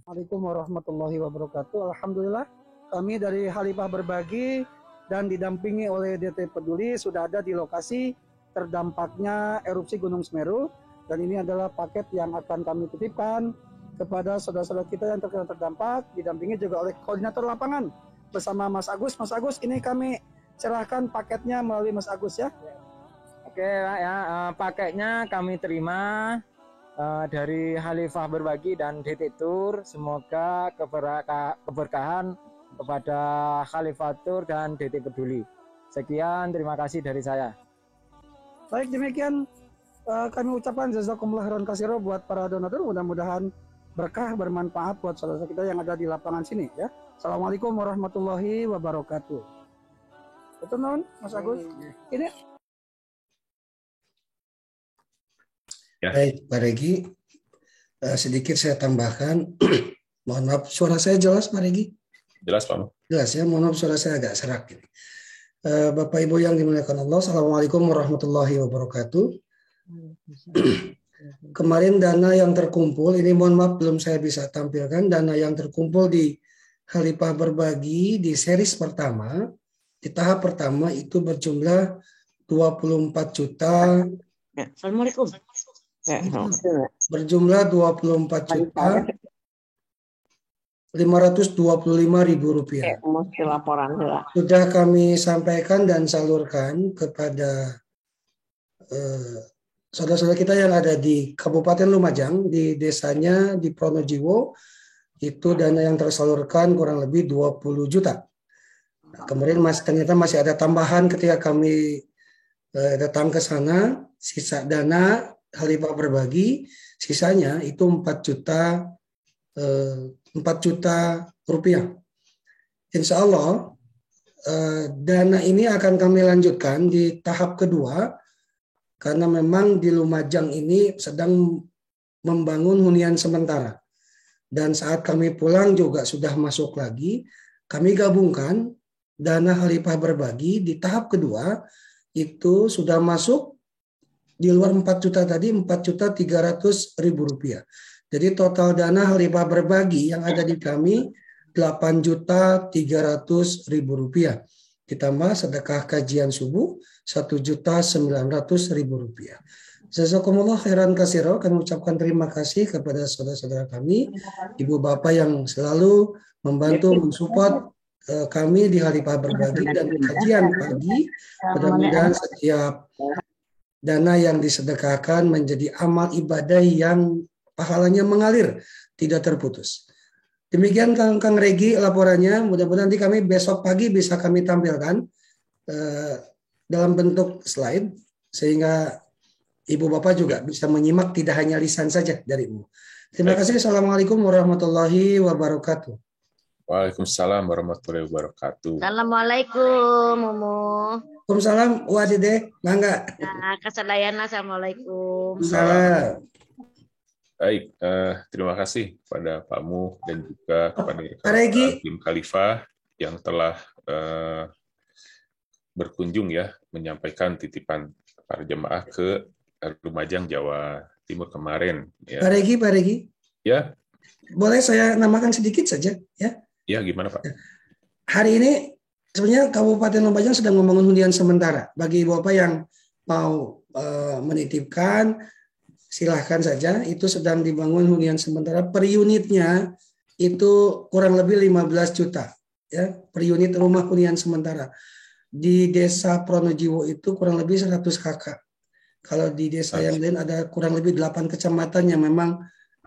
Assalamualaikum warahmatullahi wabarakatuh. Alhamdulillah kami dari Khalifah Berbagi dan didampingi oleh DT Peduli sudah ada di lokasi terdampaknya erupsi Gunung Semeru, dan ini adalah paket yang akan kami titipkan kepada saudara-saudara kita yang terkena terdampak, didampingi juga oleh koordinator lapangan bersama Mas Agus. Mas Agus, ini kami serahkan paketnya melalui Mas Agus ya. Oke ya, paketnya kami terima dari Khalifah Berbagi dan DT Tour. Semoga keberkahan kepada Khalifah Tour dan DT Peduli. Sekian, terima kasih dari saya. Baik, demikian kami ucapkan jazakumullah khairan katsira buat para donatur. Mudah-mudahan berkah, bermanfaat buat saudara kita yang ada di lapangan sini ya. Assalamualaikum warahmatullahi wabarakatuh. Itu non Mas Agus. Ini ya. Baik, Pak Regi, sedikit saya tambahkan. Mohon maaf, suara saya jelas, Pak Regi? Jelas, Pak. Jelas ya, mohon maaf suara saya agak serak ini. Bapak Ibu yang dimuliakan Allah, Assalamualaikum warahmatullahi wabarakatuh. Kemarin dana yang terkumpul, ini mohon maaf belum saya bisa tampilkan, dana yang terkumpul di Khalifah Berbagi di series pertama, di tahap pertama itu berjumlah 24 juta. Assalamualaikum. Berjumlah 24 juta 525.000 rupiah. Sudah kami sampaikan dan salurkan kepada saudara-saudara kita yang ada di Kabupaten Lumajang, di desanya di Pronojiwo, itu dana yang tersalurkan kurang lebih 20 juta. Nah, kemarin ternyata masih ada tambahan ketika kami datang ke sana, sisa dana Khalifah Berbagi, sisanya itu 4 juta rupiah. Insya Allah dana ini akan kami lanjutkan di tahap kedua, karena memang di Lumajang ini sedang membangun hunian sementara. Dan saat kami pulang juga sudah masuk lagi, kami gabungkan dana Khalifah Berbagi di tahap kedua, itu sudah masuk di luar 4 juta tadi, 4.300.000 rupiah. Jadi total dana Khalifah Berbagi yang ada di kami 8.300.000 rupiah. Ditambah sedekah kajian subuh 1.900.000 rupiah. Jazakumullah khairan katsira. Kami ucapkan terima kasih kepada saudara-saudara kami, ibu bapak yang selalu membantu mensupport kami di Khalifah Berbagi dan kajian pagi. Mudah-mudahan setiap dana yang disedekahkan menjadi amal ibadah yang pahalanya mengalir, tidak terputus. Demikian Kang Regi laporannya. Mudah-mudahan nanti kami besok pagi bisa kami tampilkan dalam bentuk slide, sehingga Ibu Bapak juga bisa menyimak, tidak hanya lisan saja dari Ibu. Terima kasih. Assalamualaikum warahmatullahi wabarakatuh. Waalaikumsalam warahmatullahi wabarakatuh. Assalamualaikum, Mumu. Waalaikumsalam, Wadide, mangga. Nah, kesadayana, assalamualaikum. Salam. Baik, terima kasih kepada Pak Mu dan juga kepada tim Khalifah yang telah berkunjung ya, menyampaikan titipan para jemaah ke Lumajang, Jawa Timur kemarin. Ya. Pak Regi. Ya. Boleh saya namakan sedikit saja, ya? Ya, gimana Pak? Hari ini sebenarnya Kabupaten Lumajang sedang membangun hunian sementara. Bagi Bapak yang mau menitipkan, silahkan saja. Itu sedang dibangun hunian sementara. Per unitnya itu kurang lebih 15 juta. Ya, per unit rumah hunian sementara. Di desa Pronojiwo itu kurang lebih 100 kakak. Kalau di desa yang lain ada kurang lebih 8 kecamatan yang memang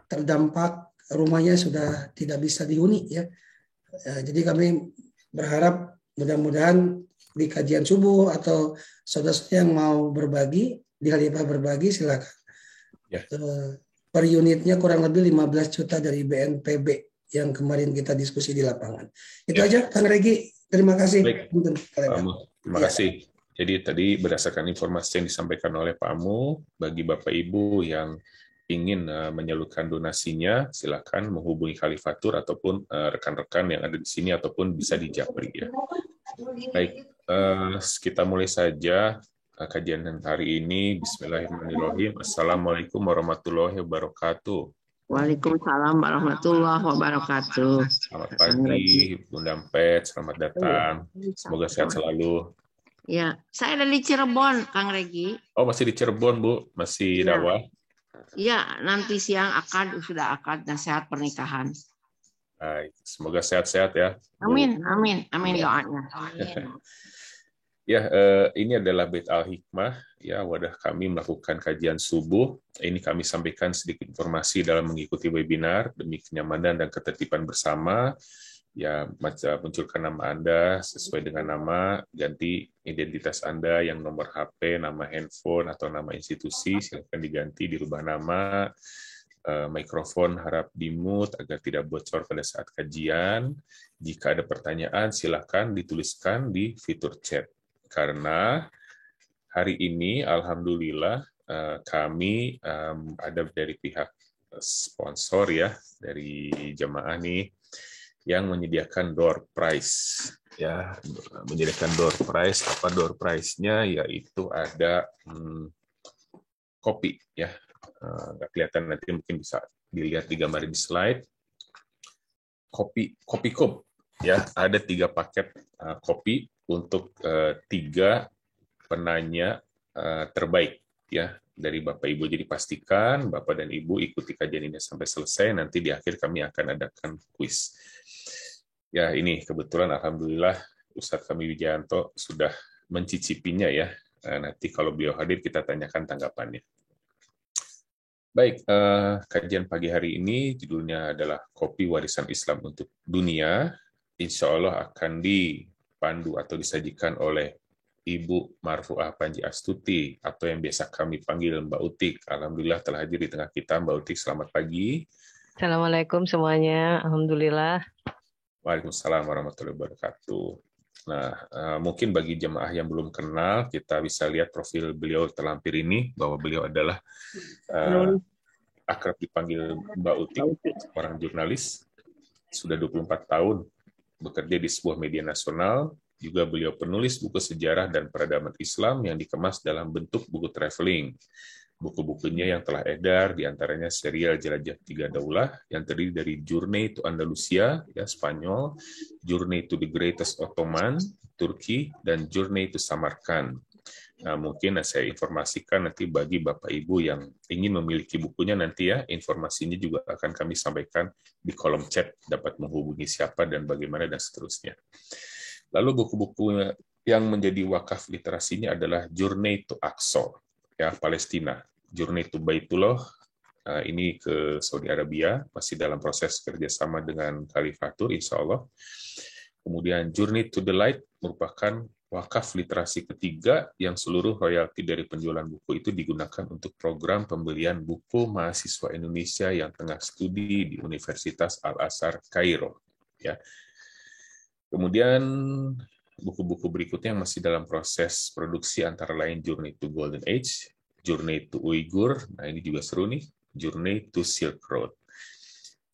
terdampak rumahnya sudah tidak bisa dihuni ya. Jadi kami berharap mudah-mudahan di kajian subuh atau saudara-saudara yang mau berbagi di Khalifah Berbagi silakan. Ya. Per unitnya kurang lebih 15 juta dari BNPB yang kemarin kita diskusi di lapangan. Itu aja Kang Regi. Terima kasih. Baik. Terima kasih. Jadi tadi berdasarkan informasi yang disampaikan oleh Pak Mu, bagi Bapak Ibu yang ingin menyalurkan donasinya, silakan menghubungi Khalifatur ataupun rekan-rekan yang ada di sini ataupun bisa di Japri ya. Baik, kita mulai saja kajian hari ini. Bismillahirrahmanirrahim. Assalamualaikum warahmatullahi wabarakatuh. Waalaikumsalam warahmatullahi wabarakatuh. Selamat pagi, Bunda Ampet. Selamat datang. Semoga sehat selalu. Ya, saya dari Cirebon, Kang Regi. Oh, masih di Cirebon, Bu? Masih Iya. dakwah? Iya, nanti siang sudah akad nasihat pernikahan. Baik, semoga sehat-sehat ya, Bu. Amin, amin, amin doanya. Ya, ini adalah Bait Al-Hikmah, ya, wadah kami melakukan kajian subuh. Ini kami sampaikan sedikit informasi dalam mengikuti webinar demi kenyamanan dan ketertiban bersama. Ya, munculkan nama Anda sesuai dengan nama, ganti identitas Anda yang nomor HP, nama handphone, atau nama institusi, silakan diganti, dirubah nama. Mikrofon harap di-mute agar tidak bocor pada saat kajian. Jika ada pertanyaan, silakan dituliskan di fitur chat. Karena hari ini, alhamdulillah, kami ada dari pihak sponsor ya, dari jemaah nih, yang menyediakan door prize. Ya, menyediakan door prize. Apa door prize-nya? Yaitu ada kopi ya. Nggak kelihatan, nanti mungkin bisa dilihat digambar di slide. Kopi cup ya, ada 3 paket kopi untuk 3 penanya terbaik ya dari Bapak Ibu. Jadi pastikan Bapak dan Ibu ikuti kajian ini sampai selesai. Nanti di akhir kami akan adakan kuis. Ya, ini kebetulan alhamdulillah Ustadz kami Wijayanto sudah mencicipinya ya. Nanti kalau beliau hadir kita tanyakan tanggapannya. Baik, kajian pagi hari ini judulnya adalah Kopi Warisan Islam untuk Dunia. Insya Allah akan dipandu atau disajikan oleh Ibu Marfuah Panji Astuti, atau yang biasa kami panggil Mbak Utik. Alhamdulillah telah hadir di tengah kita. Mbak Utik, selamat pagi. Assalamualaikum semuanya, alhamdulillah. Waalaikumsalam warahmatullahi wabarakatuh. Nah, mungkin bagi jemaah yang belum kenal, kita bisa lihat profil beliau terlampir ini, bahwa beliau adalah akrab dipanggil Mbak Utik, seorang jurnalis, sudah 24 tahun bekerja di sebuah media nasional. Juga beliau penulis buku sejarah dan peradaban Islam yang dikemas dalam bentuk buku traveling. Buku-bukunya yang telah edar diantaranya serial Jelajah Tiga Daulah yang terdiri dari Journey to Andalusia, ya Spanyol, Journey to the Greatest Ottoman, Turki, dan Journey to Samarkand. Nah, mungkin saya informasikan nanti bagi Bapak Ibu yang ingin memiliki bukunya nanti ya, informasinya juga akan kami sampaikan di kolom chat, dapat menghubungi siapa dan bagaimana dan seterusnya. Lalu buku-buku yang menjadi wakaf literasinya adalah Journey to Aqsa, ya Palestina, Journey to Baitullah, ini ke Saudi Arabia, masih dalam proses kerjasama dengan Khalifatur, insya Allah. Kemudian Journey to the Light merupakan wakaf literasi ketiga yang seluruh royalti dari penjualan buku itu digunakan untuk program pembelian buku mahasiswa Indonesia yang tengah studi di Universitas Al-Azhar Kairo. Ya. Kemudian buku-buku berikutnya yang masih dalam proses produksi antara lain Journey to Golden Age, Journey to Uyghur, nah ini juga seru nih, Journey to Silk Road.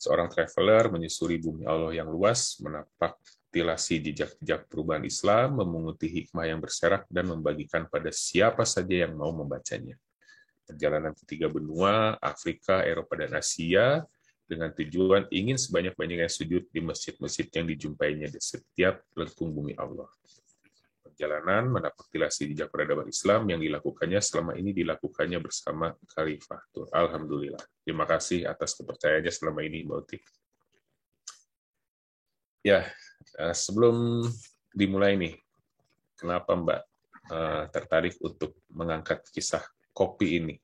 Seorang traveler menyusuri bumi Allah yang luas, menapak tilasi jejak-jejak perubahan Islam, memunguti hikmah yang berserak, dan membagikan pada siapa saja yang mau membacanya. Perjalanan ke 3 benua, Afrika, Eropa, dan Asia, dengan tujuan ingin sebanyak-banyaknya sujud di masjid-masjid yang dijumpainya di setiap lengkung bumi Allah. Perjalanan menapak tilasi jejak peradaban Islam yang dilakukannya selama ini dilakukannya bersama Khalifatur. Alhamdulillah. Terima kasih atas kepercayaannya selama ini, Mbak Uti. Ya, sebelum dimulai nih, kenapa Mbak tertarik untuk mengangkat kisah kopi ini?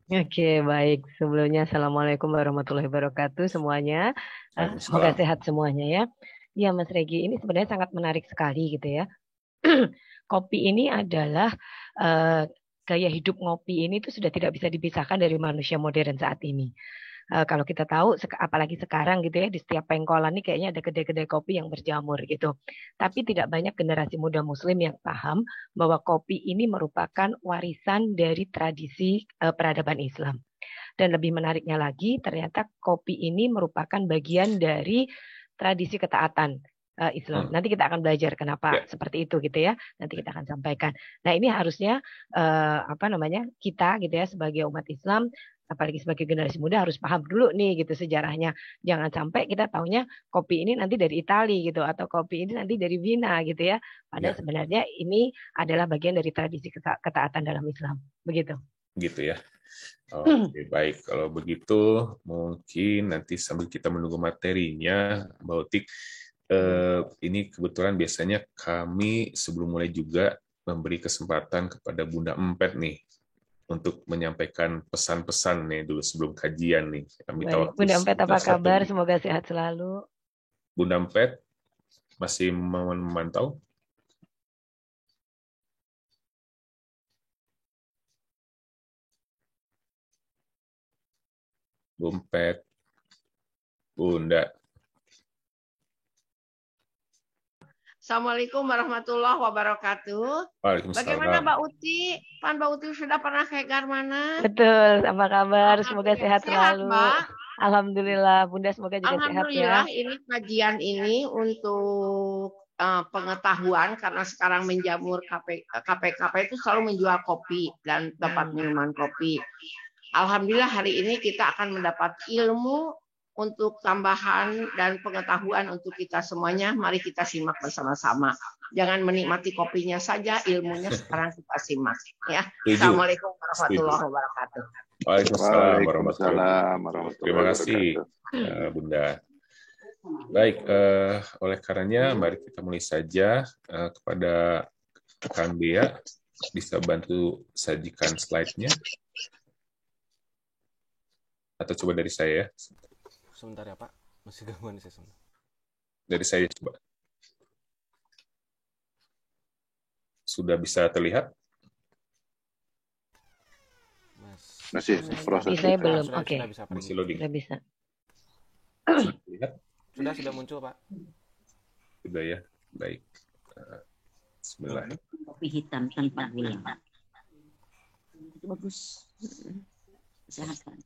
Oke, baik. Sebelumnya, Assalamualaikum warahmatullahi wabarakatuh semuanya. Semoga sehat semuanya ya. Ya, Mas Regi, ini sebenarnya sangat menarik sekali gitu ya. Kopi ini adalah gaya hidup ngopi ini tuh sudah tidak bisa dipisahkan dari manusia modern saat ini. Kalau kita tahu, apalagi sekarang gitu ya, di setiap pengkolan ini kayaknya ada kedai-kedai kopi yang berjamur gitu. Tapi tidak banyak generasi muda muslim yang paham bahwa kopi ini merupakan warisan dari tradisi peradaban Islam. Dan lebih menariknya lagi, ternyata kopi ini merupakan bagian dari tradisi ketaatan Islam. Nanti kita akan belajar kenapa seperti itu gitu ya. Nanti kita akan sampaikan. Nah, ini harusnya kita gitu ya sebagai umat Islam apalagi sebagai generasi muda harus paham dulu nih gitu sejarahnya. Jangan sampai kita taunya kopi ini nanti dari Italia gitu atau kopi ini nanti dari Wina gitu ya. Padahal sebenarnya ini adalah bagian dari tradisi ketaatan dalam Islam. Begitu. Gitu ya. Oke, baik. Kalau begitu mungkin nanti sambil kita menunggu materinya, Mbak Otik, ini kebetulan biasanya kami sebelum mulai juga memberi kesempatan kepada Bunda Empet nih untuk menyampaikan pesan-pesan nih dulu sebelum kajian nih. Baik. Bunda Empet apa kabar? Semoga sehat selalu. Bunda Empet masih memantau? Bumpet, Bunda. Assalamualaikum warahmatullahi wabarakatuh. Waalaikumsalam. Bagaimana Mbak Uti? Mbak Uti sudah pernah ke Garmana? Betul, apa kabar? Semoga sehat selalu. Mbak. Alhamdulillah, Bunda semoga juga sehat ya. Alhamdulillah, ini kajian ini untuk pengetahuan karena sekarang menjamur KPKP itu selalu menjual kopi dan dapat minuman kopi. Alhamdulillah hari ini kita akan mendapat ilmu untuk tambahan dan pengetahuan untuk kita semuanya. Mari kita simak bersama-sama. Jangan menikmati kopinya saja, ilmunya sekarang kita simak. Ya. Assalamualaikum warahmatullahi wabarakatuh. Waalaikumsalam warahmatullahi wabarakatuh. Terima kasih, Bunda. Baik, oleh karenanya mari kita mulai saja. Kepada Kang Dea, bisa bantu sajikan slide-nya? Atau coba dari saya ya? Sebentar ya Pak, masih gangguan saya sebentar. Dari saya coba. Sudah bisa terlihat? Masih proses. Saya belum, oke. Masih loading. Sudah bisa. Sudah terlihat? Sudah muncul Pak. Sudah ya, baik. Bismillah. Kopi hitam tanpa gula. Itu bagus. Sehat kan?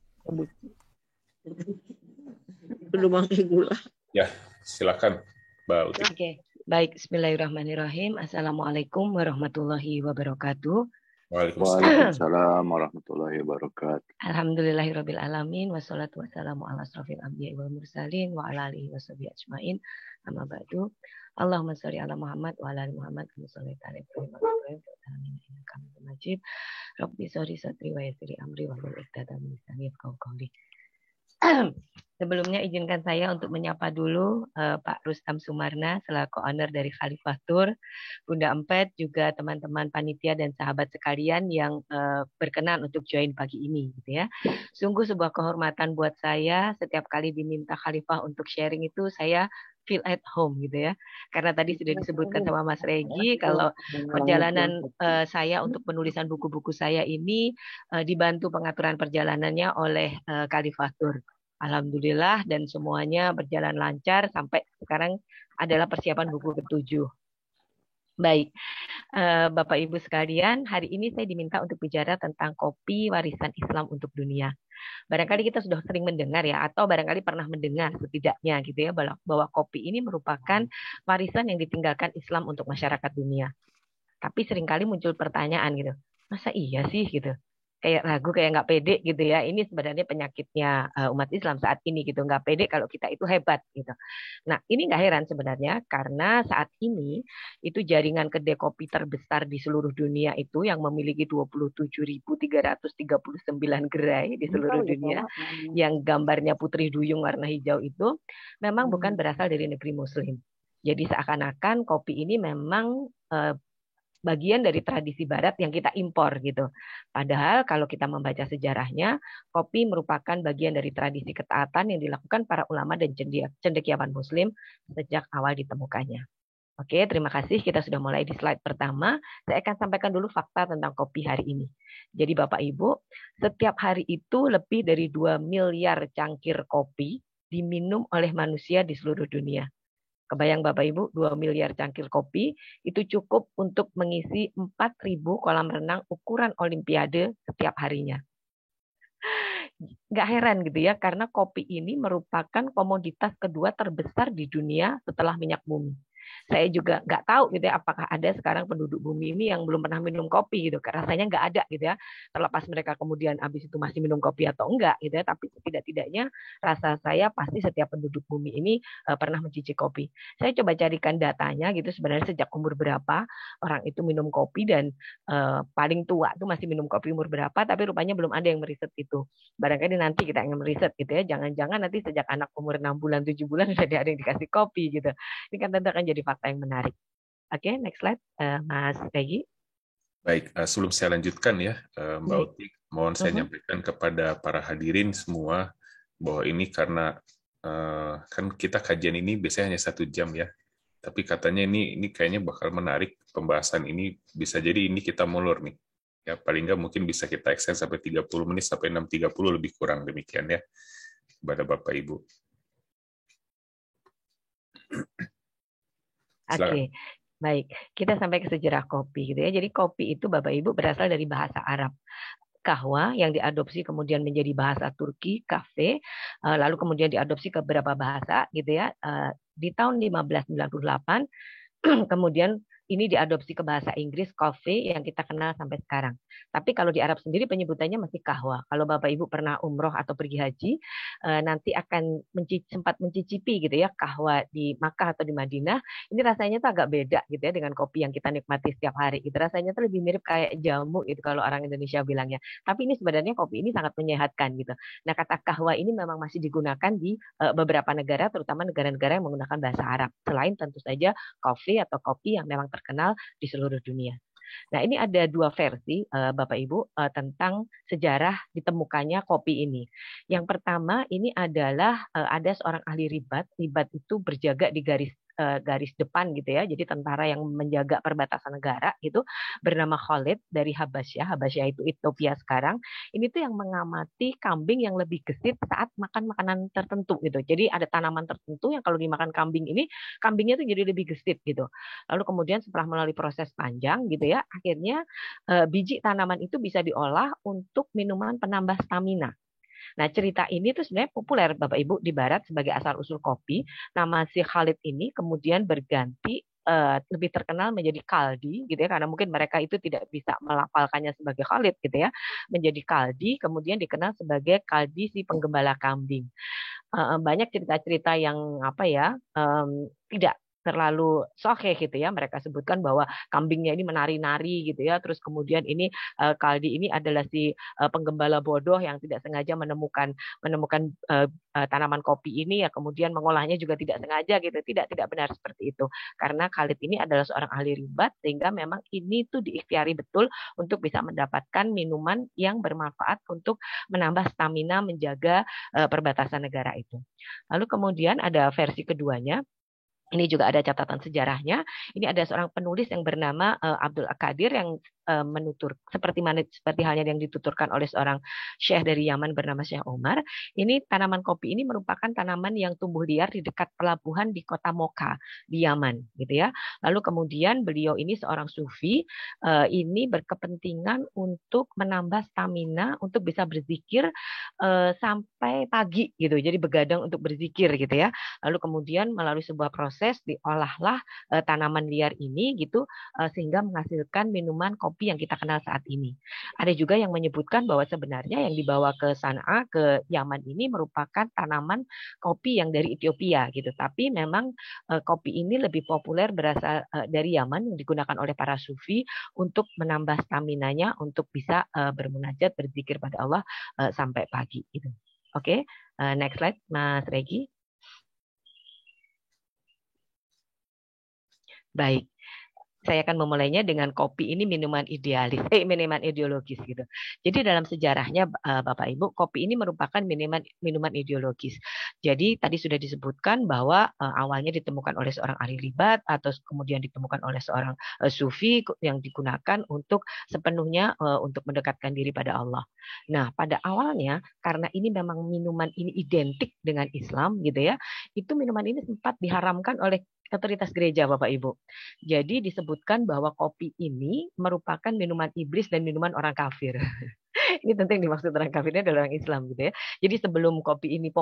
Belum pakai gula. Ya, silakan Mbak Uti. Oke, baik. Bismillahirrahmanirrahim. Assalamualaikum warahmatullahi wabarakatuh. Waalaikumsalam warahmatullahi wabarakatuh. Alhamdulillahirabbil alamin wassalatu wassalamu ala asrofil anbiya'i wal mursalin wa ala alihi washabihi ajmain. Amma ba'du. Allahumma shalli ala Muhammad wa ala ali Muhammad kama shallaita ala Ibrahim wa ala ali Ibrahim innaka Hamidum Majid. Rabbi shrah sadri wa yassir li amri wa hlul 'uqdatam min lisani yafqahu qawli. Sebelumnya izinkan saya untuk menyapa dulu Pak Rustam Sumarna selaku owner dari Khalifah Tour, Bunda Empet, juga teman-teman panitia dan sahabat sekalian yang berkenan untuk join pagi ini, gitu ya. Sungguh sebuah kehormatan buat saya setiap kali diminta Khalifah untuk sharing itu saya feel at home gitu ya. Karena tadi sudah disebutkan sama Mas Regi kalau perjalanan saya untuk penulisan buku-buku saya ini dibantu pengaturan perjalanannya oleh Khalifah Tour. Alhamdulillah dan semuanya berjalan lancar sampai sekarang adalah persiapan buku ke-7. Baik, Bapak Ibu sekalian, hari ini saya diminta untuk bicara tentang kopi warisan Islam untuk dunia. Barangkali kita sudah sering mendengar ya, atau barangkali pernah mendengar setidaknya gitu ya, bahwa kopi ini merupakan warisan yang ditinggalkan Islam untuk masyarakat dunia. Tapi seringkali muncul pertanyaan gitu, masa iya sih gitu? Kayak ragu, kayak nggak pede gitu ya. Ini sebenarnya penyakitnya umat Islam saat ini gitu, nggak pede kalau kita itu hebat gitu. Nah ini nggak heran sebenarnya karena saat ini itu jaringan kedai kopi terbesar di seluruh dunia itu yang memiliki 27.339 gerai di seluruh dunia, yang gambarnya putri duyung warna hijau itu memang bukan berasal dari negeri Muslim. Jadi seakan-akan kopi ini memang bagian dari tradisi barat yang kita impor gitu. Padahal kalau kita membaca sejarahnya, kopi merupakan bagian dari tradisi ketaatan yang dilakukan para ulama dan cendekiawan muslim sejak awal ditemukannya. Oke, terima kasih. Kita sudah mulai di slide pertama. Saya akan sampaikan dulu fakta tentang kopi hari ini. Jadi Bapak Ibu, setiap hari itu lebih dari 2 miliar cangkir kopi diminum oleh manusia di seluruh dunia. Kebayang Bapak Ibu, 2 miliar cangkir kopi itu cukup untuk mengisi 4.000 kolam renang ukuran olimpiade setiap harinya. Nggak heran gitu ya, karena kopi ini merupakan komoditas kedua terbesar di dunia setelah minyak bumi. Saya juga nggak tahu gitu ya, apakah ada sekarang penduduk bumi ini yang belum pernah minum kopi gitu. Rasanya nggak ada gitu ya. Terlepas mereka kemudian habis itu masih minum kopi atau enggak gitu ya, tapi setidak-tidaknya rasa saya pasti setiap penduduk bumi ini pernah mencicipi kopi. Saya coba carikan datanya gitu, sebenarnya sejak umur berapa orang itu minum kopi, dan paling tua itu masih minum kopi umur berapa, tapi rupanya belum ada yang meriset itu. Barangkali nanti kita ingin meriset gitu ya, jangan-jangan nanti sejak anak umur 6 bulan 7 bulan sudah ada yang dikasih kopi gitu. Ini kan tentu akan jadi fakta yang menarik. Oke, next slide, Mas Regi. Baik, sebelum saya lanjutkan ya, Mbak Uti, mohon saya nyampaikan kepada para hadirin semua bahwa ini karena kan kita kajian ini biasanya hanya 1 jam ya, tapi katanya ini kayaknya bakal menarik pembahasan ini, bisa jadi ini kita molor nih. Ya, paling nggak mungkin bisa kita extend sampai 30 menit sampai 6.30 lebih kurang demikian ya kepada Bapak Ibu. Oke, baik. Kita sampai ke sejarah kopi gitu ya. Jadi kopi itu Bapak Ibu berasal dari bahasa Arab. Kahwa yang diadopsi kemudian menjadi bahasa Turki, kafe, lalu kemudian diadopsi ke beberapa bahasa gitu ya. Di tahun 1598 kemudian ini diadopsi ke bahasa Inggris, coffee, yang kita kenal sampai sekarang. Tapi kalau di Arab sendiri penyebutannya masih kahwa. Kalau Bapak Ibu pernah umroh atau pergi haji, nanti akan sempat mencicipi gitu ya kahwa di Makkah atau di Madinah. Ini rasanya tuh agak beda gitu ya dengan kopi yang kita nikmati setiap hari. Gitu. Rasanya tuh lebih mirip kayak jamu gitu kalau orang Indonesia bilangnya. Tapi ini sebenarnya kopi ini sangat menyehatkan gitu. Nah, kata kahwa ini memang masih digunakan di beberapa negara, terutama negara-negara yang menggunakan bahasa Arab. Selain tentu saja coffee atau kopi yang memang terkenal di seluruh dunia. Nah, ini ada 2 versi Bapak Ibu tentang sejarah ditemukannya kopi ini. Yang pertama ini adalah ada seorang ahli ribat. Ribat itu berjaga di garis depan gitu ya. Jadi tentara yang menjaga perbatasan negara gitu, bernama Khalid dari Habasyah. Habasyah itu Ethiopia sekarang. Ini tuh yang mengamati kambing yang lebih gesit saat makan makanan tertentu gitu. Jadi ada tanaman tertentu yang kalau dimakan kambing ini, kambingnya tuh jadi lebih gesit gitu. Lalu kemudian setelah melalui proses panjang gitu ya, akhirnya biji tanaman itu bisa diolah untuk minuman penambah stamina. Nah, cerita ini tuh sebenarnya populer Bapak Ibu di Barat sebagai asal-usul kopi. Nama si Khalid ini kemudian berganti lebih terkenal menjadi Kaldi gitu ya, karena mungkin mereka itu tidak bisa melafalkannya sebagai Khalid gitu ya, menjadi Kaldi, kemudian dikenal sebagai Kaldi si penggembala kambing. Banyak cerita-cerita yang apa ya, tidak terlalu sahih gitu ya, mereka sebutkan bahwa kambingnya ini menari-nari gitu ya, terus kemudian ini Kaldi ini adalah si penggembala bodoh yang tidak sengaja menemukan tanaman kopi ini ya, kemudian mengolahnya juga tidak sengaja gitu. Tidak benar seperti itu, karena Khalid ini adalah seorang ahli ribat, sehingga memang ini tuh diikhtiari betul untuk bisa mendapatkan minuman yang bermanfaat untuk menambah stamina menjaga perbatasan negara itu. Lalu kemudian ada versi keduanya. Ini juga ada catatan sejarahnya. Ini ada seorang penulis yang bernama Abdul Qadir yang menutur seperti halnya yang dituturkan oleh seorang syekh dari Yaman bernama Syekh Omar. Ini tanaman kopi ini merupakan tanaman yang tumbuh liar di dekat pelabuhan di kota Mocha di Yaman, gitu ya. Lalu kemudian beliau ini seorang sufi, ini berkepentingan untuk menambah stamina untuk bisa berzikir sampai pagi, gitu. Jadi begadang untuk berzikir, gitu ya. Lalu kemudian melalui sebuah proses diolahlah tanaman liar ini, gitu, sehingga menghasilkan minuman kopi yang kita kenal saat ini. Ada juga yang menyebutkan bahwa sebenarnya yang dibawa ke Sana'a, ke Yaman ini merupakan tanaman kopi yang dari Ethiopia gitu. Tapi memang kopi ini lebih populer berasal dari Yaman yang digunakan oleh para sufi untuk menambah staminanya untuk bisa bermunajat, berzikir pada Allah sampai pagi gitu. Oke, next slide Mas Regi. Baik. Saya akan memulainya dengan kopi ini minuman minuman ideologis gitu. Jadi dalam sejarahnya Bapak Ibu, kopi ini merupakan minuman ideologis. Jadi tadi sudah disebutkan bahwa awalnya ditemukan oleh seorang ahli ribat atau kemudian ditemukan oleh seorang sufi yang digunakan untuk sepenuhnya untuk mendekatkan diri pada Allah. Nah, pada awalnya karena ini memang minuman ini identik dengan Islam gitu ya, itu minuman ini sempat diharamkan oleh otoritas gereja Bapak Ibu. Jadi disebutkan bahwa kopi ini merupakan minuman iblis dan minuman orang kafir. Ini tentu yang dimaksud orang kafirnya adalah orang Islam gitu ya. Jadi sebelum kopi ini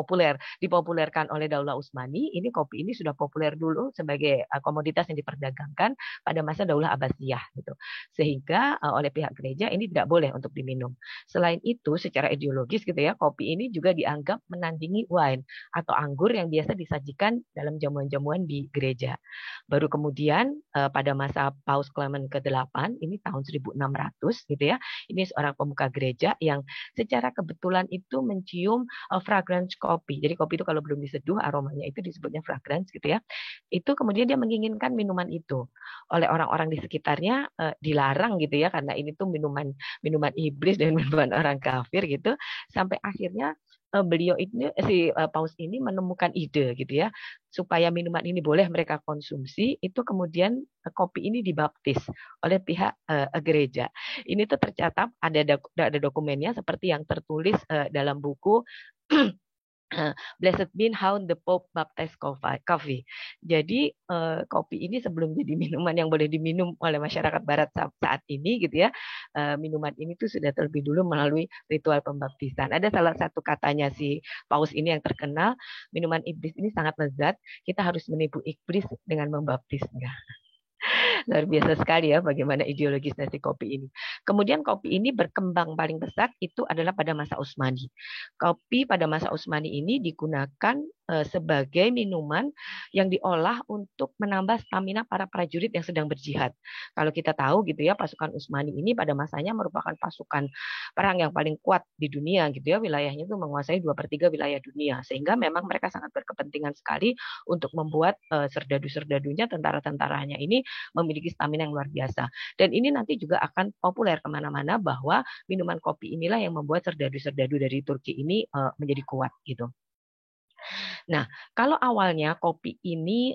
dipopulerkan oleh Daulah Utsmani, ini kopi ini sudah populer dulu sebagai komoditas yang diperdagangkan pada masa Daulah Abbasiyah gitu. Sehingga oleh pihak gereja ini tidak boleh untuk diminum. Selain itu secara ideologis gitu ya, kopi ini juga dianggap menandingi wine atau anggur yang biasa disajikan dalam jamuan-jamuan di gereja. Baru kemudian pada masa Paus Clement ke-8 ini tahun 1600 gitu ya. Ini seorang pemuka gereja yang secara kebetulan itu mencium fragrance kopi. Jadi kopi itu kalau belum diseduh aromanya itu disebutnya fragrance gitu ya. Itu kemudian dia menginginkan minuman itu. Oleh orang-orang di sekitarnya dilarang gitu ya karena ini tuh minuman iblis dan minuman orang kafir gitu. Sampai akhirnya beliau ini Paus ini menemukan ide gitu ya supaya minuman ini boleh mereka konsumsi. Itu kemudian kopi ini dibaptis oleh pihak gereja. Ini tuh tercatat ada dokumennya seperti yang tertulis dalam buku Blessed Bean How the Pope Baptized Coffee. Jadi kopi ini sebelum jadi minuman yang boleh diminum oleh masyarakat Barat saat ini gitu ya, minuman ini tuh sudah terlebih dulu melalui ritual pembaptisan. Ada salah satu katanya si Paus ini yang terkenal, minuman iblis ini sangat lezat, kita harus menipu iblis dengan membaptisnya. Luar biasa sekali ya bagaimana ideologis dari kopi ini. Kemudian kopi ini berkembang paling besar itu adalah pada masa Utsmani. Kopi pada masa Utsmani ini digunakan sebagai minuman yang diolah untuk menambah stamina para prajurit yang sedang berjihad. Kalau kita tahu gitu ya, pasukan Utsmani ini pada masanya merupakan pasukan perang yang paling kuat di dunia gitu ya. Wilayahnya itu menguasai 2/3 wilayah dunia. Sehingga memang mereka sangat berkepentingan sekali untuk membuat serdadu-serdadunya, tentara-tentaranya ini memiliki stamina yang luar biasa. Dan ini nanti juga akan populer kemana-mana bahwa minuman kopi inilah yang membuat serdadu-serdadu dari Turki ini menjadi kuat gitu. Nah, kalau awalnya kopi ini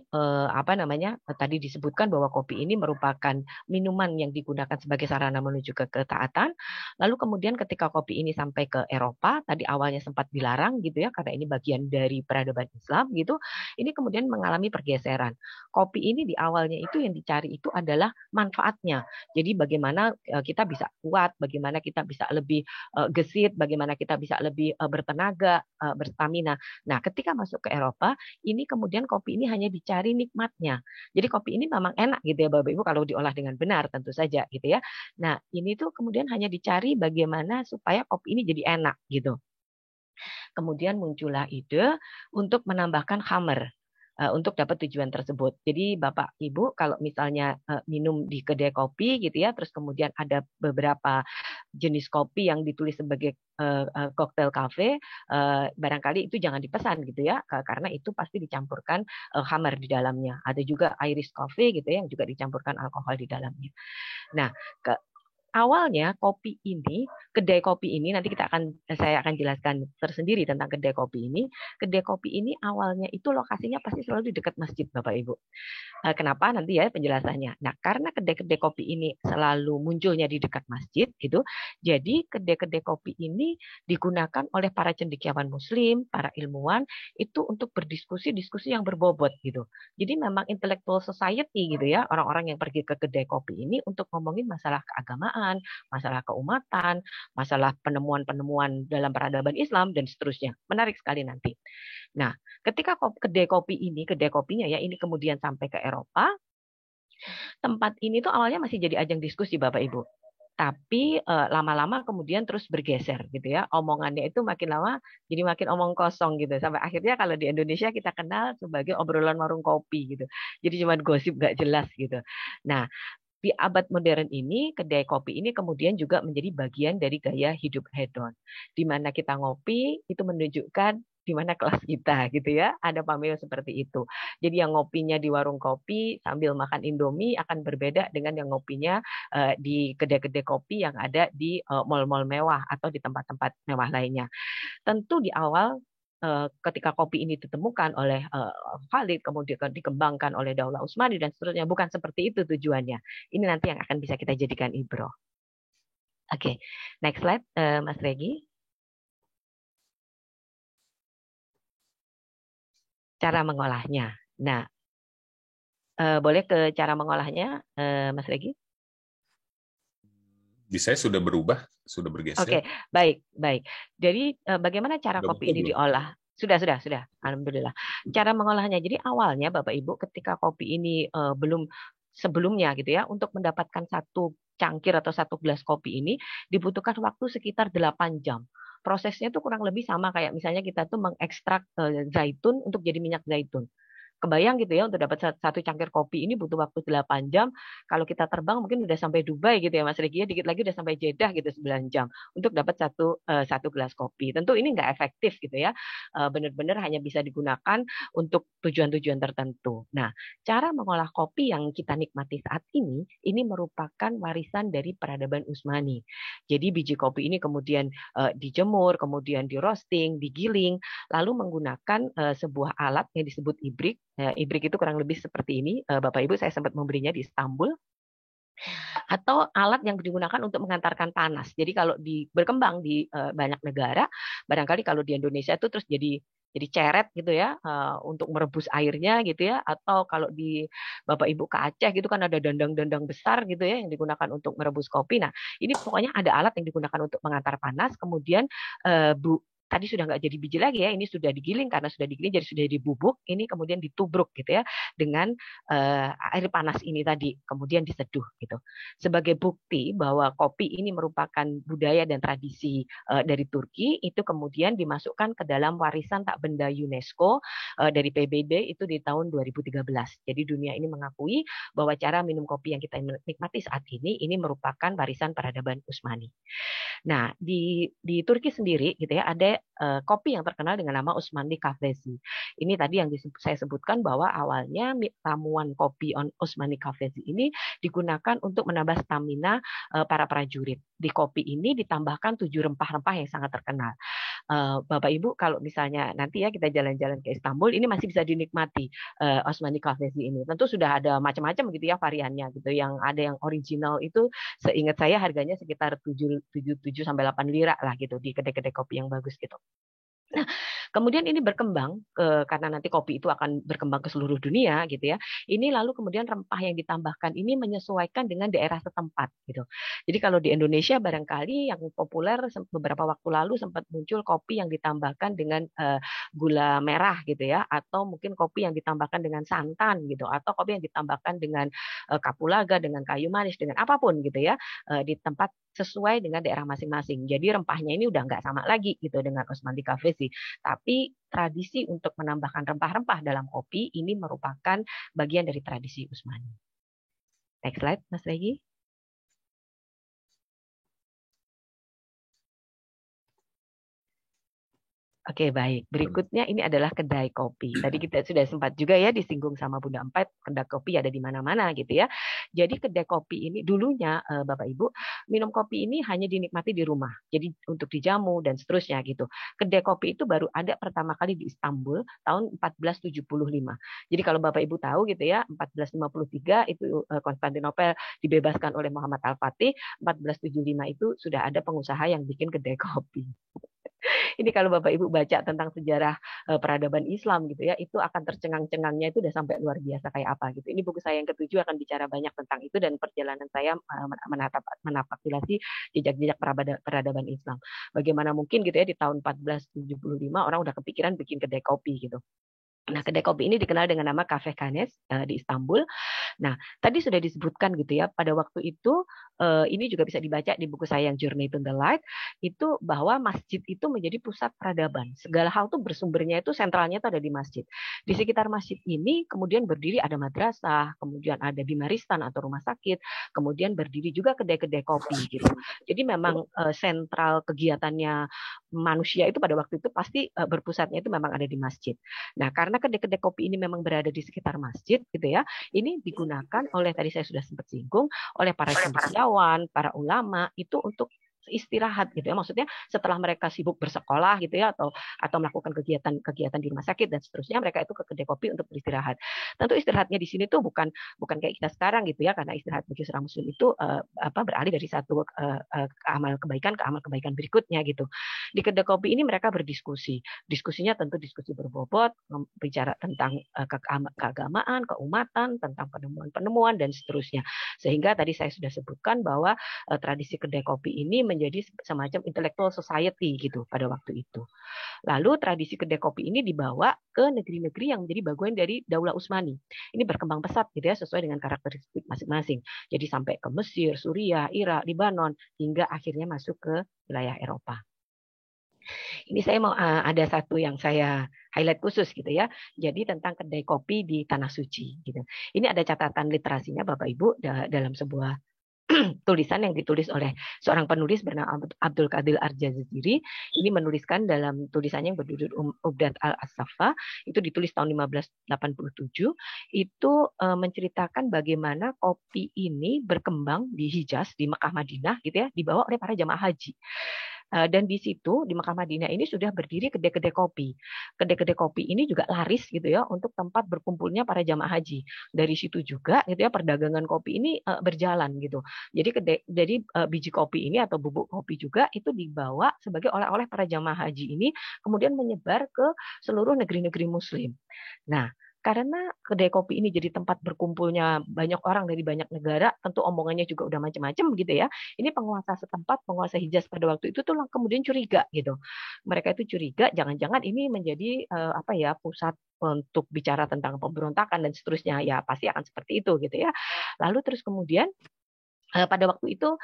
tadi disebutkan bahwa kopi ini merupakan minuman yang digunakan sebagai sarana menuju ke ketaatan. Lalu kemudian ketika kopi ini sampai ke Eropa, tadi awalnya sempat dilarang gitu ya karena ini bagian dari peradaban Islam gitu. Ini kemudian mengalami pergeseran. Kopi ini di awalnya itu yang dicari itu adalah manfaatnya. Jadi bagaimana kita bisa kuat, bagaimana kita bisa lebih gesit, bagaimana kita bisa lebih bertenaga, berstamina. Nah, ketika masuk ke Eropa, ini kemudian kopi ini hanya dicari nikmatnya. Jadi kopi ini memang enak gitu ya Bapak Ibu kalau diolah dengan benar tentu saja gitu ya. Nah, ini tuh kemudian hanya dicari bagaimana supaya kopi ini jadi enak gitu. Kemudian muncullah ide untuk menambahkan khamer untuk dapat tujuan tersebut. Jadi Bapak Ibu kalau misalnya minum di kedai kopi gitu ya, terus kemudian ada beberapa jenis kopi yang ditulis sebagai koktail cafe, barangkali itu jangan dipesan gitu ya, karena itu pasti dicampurkan khamar di dalamnya. Ada juga Irish coffee gitu ya, yang juga dicampurkan alkohol di dalamnya. Nah, awalnya kopi ini, kedai kopi ini nanti saya akan jelaskan tersendiri tentang kedai kopi ini. Kedai kopi ini awalnya itu lokasinya pasti selalu di dekat masjid Bapak Ibu. Kenapa nanti ya penjelasannya. Nah, karena kedai-kedai kopi ini selalu munculnya di dekat masjid gitu. Jadi kedai-kedai kopi ini digunakan oleh para cendekiawan muslim, para ilmuwan itu untuk berdiskusi-diskusi yang berbobot gitu. Jadi memang intellectual society gitu ya, orang-orang yang pergi ke kedai kopi ini untuk ngomongin masalah keagamaan, masalah keumatan, masalah penemuan-penemuan dalam peradaban Islam dan seterusnya. Menarik sekali nanti. Nah, ketika kedai kopinya ya ini kemudian sampai ke Eropa, tempat ini tuh awalnya masih jadi ajang diskusi Bapak Ibu. Tapi lama-lama kemudian terus bergeser gitu ya. Omongannya itu makin lama jadi makin omong kosong gitu. Sampai akhirnya kalau di Indonesia kita kenal sebagai obrolan warung kopi gitu. Jadi cuma gosip gak jelas gitu. Nah, di abad modern ini, kedai kopi ini kemudian juga menjadi bagian dari gaya hidup hedon. Di mana kita ngopi, itu menunjukkan di mana kelas kita gitu ya. Ada pameo seperti itu. Jadi yang ngopinya di warung kopi sambil makan Indomie akan berbeda dengan yang ngopinya di kedai-kedai kopi yang ada di mal-mal mewah atau di tempat-tempat mewah lainnya. Tentu di awal ketika kopi ini ditemukan oleh Khalid, kemudian dikembangkan oleh Daulah Utsmani dan seterusnya, bukan seperti itu tujuannya. Ini nanti yang akan bisa kita jadikan ibroh. Oke, next slide, Mas Regi. Cara mengolahnya. Nah, boleh ke cara mengolahnya, Mas Regi? Di saya sudah berubah, sudah Oke, bergeser. baik. Jadi bagaimana cara Sudah kopi ini betul belum? diolah? Sudah. Alhamdulillah. Cara mengolahnya. Jadi awalnya Bapak Ibu ketika kopi ini belum sebelumnya gitu ya, untuk mendapatkan satu cangkir atau satu gelas kopi ini dibutuhkan waktu sekitar 8 jam. Prosesnya itu kurang lebih sama kayak misalnya kita tuh mengekstrak zaitun untuk jadi minyak zaitun. Kebayang gitu ya, untuk dapat satu cangkir kopi ini butuh waktu 8 jam. Kalau kita terbang mungkin udah sampai Dubai gitu ya Mas Regi, ya, dikit lagi udah sampai Jeddah gitu 9 jam untuk dapat satu gelas kopi. Tentu ini nggak efektif gitu ya. Benar-benar hanya bisa digunakan untuk tujuan-tujuan tertentu. Nah, cara mengolah kopi yang kita nikmati saat ini merupakan warisan dari peradaban Utsmani. Jadi biji kopi ini kemudian dijemur, kemudian di roasting, digiling, lalu menggunakan sebuah alat yang disebut ibrik. Ibrik itu kurang lebih seperti ini, Bapak Ibu, saya sempat membelinya di Istanbul. Atau alat yang digunakan untuk mengantarkan panas. Jadi kalau berkembang di banyak negara, barangkali kalau di Indonesia itu terus jadi ceret gitu ya, untuk merebus airnya gitu ya. Atau kalau di Bapak Ibu ke Aceh gitu kan ada dandang-dandang besar gitu ya yang digunakan untuk merebus kopi. Nah, ini pokoknya ada alat yang digunakan untuk mengantar panas, kemudian tadi sudah nggak jadi biji lagi ya, ini sudah digiling, karena sudah digiling jadi sudah dibubuk, ini kemudian ditubruk gitu ya dengan air panas ini tadi, kemudian diseduh gitu. Sebagai bukti bahwa kopi ini merupakan budaya dan tradisi dari Turki, itu kemudian dimasukkan ke dalam warisan tak benda UNESCO dari PBB itu di tahun 2013. Jadi dunia ini mengakui bahwa cara minum kopi yang kita nikmati saat ini merupakan warisan peradaban Utsmani. Nah, di Turki sendiri gitu ya ada kopi yang terkenal dengan nama Osmanlı Kahvesi. Ini tadi yang saya sebutkan bahwa awalnya ramuan kopi Osmanlı Kahvesi ini digunakan untuk menambah stamina para prajurit. Di kopi ini ditambahkan 7 rempah-rempah yang sangat terkenal. Bapak Ibu kalau misalnya nanti ya kita jalan-jalan ke Istanbul, ini masih bisa dinikmati Osmanlı Kahvesi ini. Tentu sudah ada macam-macam gitu ya variannya gitu. Yang ada yang original itu seingat saya harganya sekitar 7 sampai 8 lira lah gitu di kedai-kedai kopi yang bagus gitu. Nah, kemudian ini berkembang karena nanti kopi itu akan berkembang ke seluruh dunia gitu ya. Ini lalu kemudian rempah yang ditambahkan ini menyesuaikan dengan daerah setempat gitu. Jadi kalau di Indonesia barangkali yang populer beberapa waktu lalu sempat muncul kopi yang ditambahkan dengan gula merah gitu ya, atau mungkin kopi yang ditambahkan dengan santan gitu, atau kopi yang ditambahkan dengan kapulaga, dengan kayu manis, dengan apapun gitu ya, di tempat sesuai dengan daerah masing-masing. Jadi rempahnya ini udah nggak sama lagi gitu dengan Osmanlı Kahvesi. Tapi tradisi untuk menambahkan rempah-rempah dalam kopi ini merupakan bagian dari tradisi Utsmani. Next slide, Mas Regi. Oke, baik. Berikutnya ini adalah kedai kopi. Tadi kita sudah sempat juga ya disinggung sama Bunda Empat, kedai kopi ada di mana-mana gitu ya. Jadi kedai kopi ini dulunya Bapak Ibu, minum kopi ini hanya dinikmati di rumah. Jadi untuk dijamu dan seterusnya gitu. Kedai kopi itu baru ada pertama kali di Istanbul tahun 1475. Jadi kalau Bapak Ibu tahu gitu ya, 1453 itu Konstantinopel dibebaskan oleh Muhammad Al-Fatih, 1475 itu sudah ada pengusaha yang bikin kedai kopi. Ini kalau Bapak Ibu baca tentang sejarah peradaban Islam gitu ya, itu akan tercengang-cengangnya itu udah sampai luar biasa kayak apa gitu. Ini buku saya yang ke-7 akan bicara banyak tentang itu dan perjalanan saya menapaktilasi jejak-jejak peradaban Islam. Bagaimana mungkin gitu ya di tahun 1475 orang udah kepikiran bikin kedai kopi gitu. Nah, kedai kopi ini dikenal dengan nama Cafe Canes di Istanbul. Nah, tadi sudah disebutkan gitu ya, pada waktu itu ini juga bisa dibaca di buku saya yang Journey to the Light, itu bahwa masjid itu menjadi pusat peradaban. Segala hal tuh bersumbernya itu sentralnya itu ada di masjid. Di sekitar masjid ini kemudian berdiri ada madrasah, kemudian ada bimaristan atau rumah sakit, kemudian berdiri juga kedai-kedai kopi gitu. Jadi memang sentral kegiatannya manusia itu pada waktu itu pasti berpusatnya itu memang ada di masjid. Nah, karena kedai-kedai kopi ini memang berada di sekitar masjid gitu ya, ini digunakan oleh, tadi saya sudah sempat singgung, oleh para cendekiawan, para ulama itu untuk istirahat gitu ya, maksudnya setelah mereka sibuk bersekolah gitu ya, atau melakukan kegiatan di rumah sakit dan seterusnya, mereka itu ke kedai kopi untuk beristirahat. Tentu istirahatnya di sini tuh bukan kayak kita sekarang gitu ya, karena istirahat bagi seorang muslim itu beralih dari satu amal kebaikan ke amal kebaikan berikutnya gitu. Di kedai kopi ini mereka berdiskusi, diskusinya tentu diskusi berbobot, bicara tentang keagamaan, keumatan, tentang penemuan-penemuan dan seterusnya. Sehingga tadi saya sudah sebutkan bahwa tradisi kedai kopi ini menjadi semacam intellectual society gitu pada waktu itu. Lalu tradisi kedai kopi ini dibawa ke negeri-negeri yang menjadi bagian dari Daulah Utsmani. Ini berkembang pesat gitu ya, sesuai dengan karakteristik masing-masing. Jadi sampai ke Mesir, Suriah, Irak, Libanon, hingga akhirnya masuk ke wilayah Eropa. Ini saya mau ada satu yang saya highlight khusus gitu ya. Jadi tentang kedai kopi di Tanah Suci gitu. Ini ada catatan literasinya Bapak Ibu dalam sebuah tulisan yang ditulis oleh seorang penulis bernama Abdul Qadir Al-Jaziri. Ini menuliskan dalam tulisannya yang berjudul Ubdat al-Assafa, itu ditulis tahun 1587, itu menceritakan bagaimana kopi ini berkembang di Hijaz, di Mekah Madinah gitu ya, dibawa oleh para jamaah haji. Dan di situ di Mekah Madinah ini sudah berdiri kedai-kedai kopi. Kedai-kedai kopi ini juga laris gitu ya untuk tempat berkumpulnya para jamaah haji. Dari situ juga gitu ya perdagangan kopi ini berjalan gitu. Jadi biji kopi ini atau bubuk kopi juga itu dibawa sebagai oleh-oleh para jamaah haji ini, kemudian menyebar ke seluruh negeri-negeri muslim. Nah, karena kedai kopi ini jadi tempat berkumpulnya banyak orang dari banyak negara, tentu omongannya juga udah macam-macam gitu ya. Ini penguasa setempat, penguasa Hijaz pada waktu itu tuh kemudian curiga gitu. Mereka itu curiga, jangan-jangan ini menjadi pusat untuk bicara tentang pemberontakan dan seterusnya. Ya pasti akan seperti itu gitu ya. Lalu terus kemudian pada waktu itu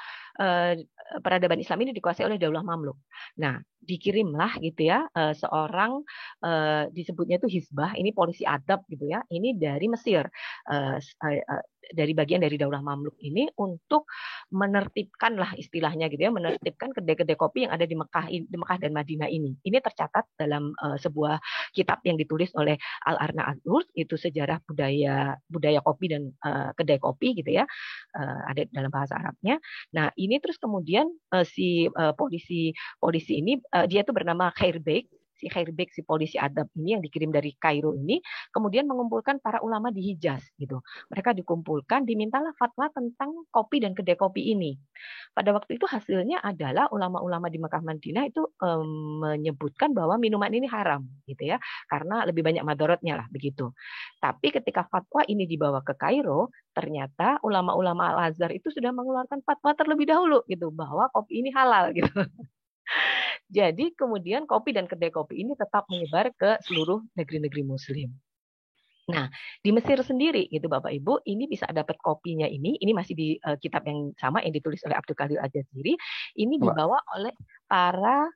peradaban Islam ini dikuasai oleh Daulah Mamluk. Nah, dikirimlah gitu ya seorang disebutnya itu Hizbah, ini polisi adab gitu ya, ini dari Mesir, dari bagian dari Daulah Mamluk ini untuk menertibkan lah istilahnya gitu ya, menertibkan kedai-kedai kopi yang ada di Mekah dan Madinah ini. Ini tercatat dalam sebuah kitab yang ditulis oleh Al-Arna Az-Zur, itu sejarah budaya kopi dan kedai kopi gitu ya, ada dalam bahasa Arabnya. Nah, ini terus kemudian si polisi ini dia itu bernama Khairbek. Si Khairbek, si polisi adab ini yang dikirim dari Kairo ini, kemudian mengumpulkan para ulama di Hijaz gitu. Mereka dikumpulkan, dimintalah fatwa tentang kopi dan kedai kopi ini. Pada waktu itu hasilnya adalah ulama-ulama di Mekah Madinah itu menyebutkan bahwa minuman ini haram gitu ya, karena lebih banyak madorotnya lah begitu. Tapi ketika fatwa ini dibawa ke Kairo, ternyata ulama-ulama Al-Azhar itu sudah mengeluarkan fatwa terlebih dahulu gitu bahwa kopi ini halal gitu. Jadi kemudian kopi dan kedai kopi ini tetap menyebar ke seluruh negeri-negeri muslim. Nah, di Mesir sendiri gitu Bapak Ibu, ini bisa dapat kopinya ini masih di kitab yang sama yang ditulis oleh Abdul Qadir Al-Jaziri, ini dibawa oleh para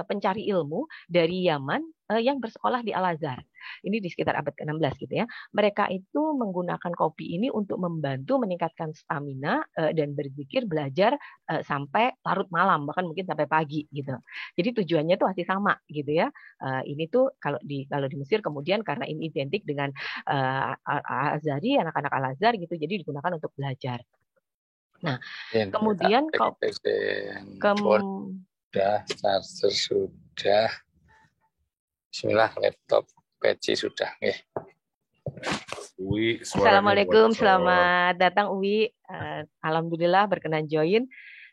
pencari ilmu dari Yaman yang bersekolah di Al-Azhar. Ini di sekitar abad ke-16 gitu ya. Mereka itu menggunakan kopi ini untuk membantu meningkatkan stamina dan berzikir, belajar sampai larut malam, bahkan mungkin sampai pagi gitu. Jadi tujuannya tuh masih sama gitu ya. Ini tuh kalau di Mesir kemudian karena ini identik dengan Al-Azhari, anak-anak Al-Azhar gitu, jadi digunakan untuk belajar. Nah, kemudian sudah, charger sudah, bismillah, laptop PC sudah. Uwi, Assalamualaikum, selamat datang Uwi. Alhamdulillah berkenan join.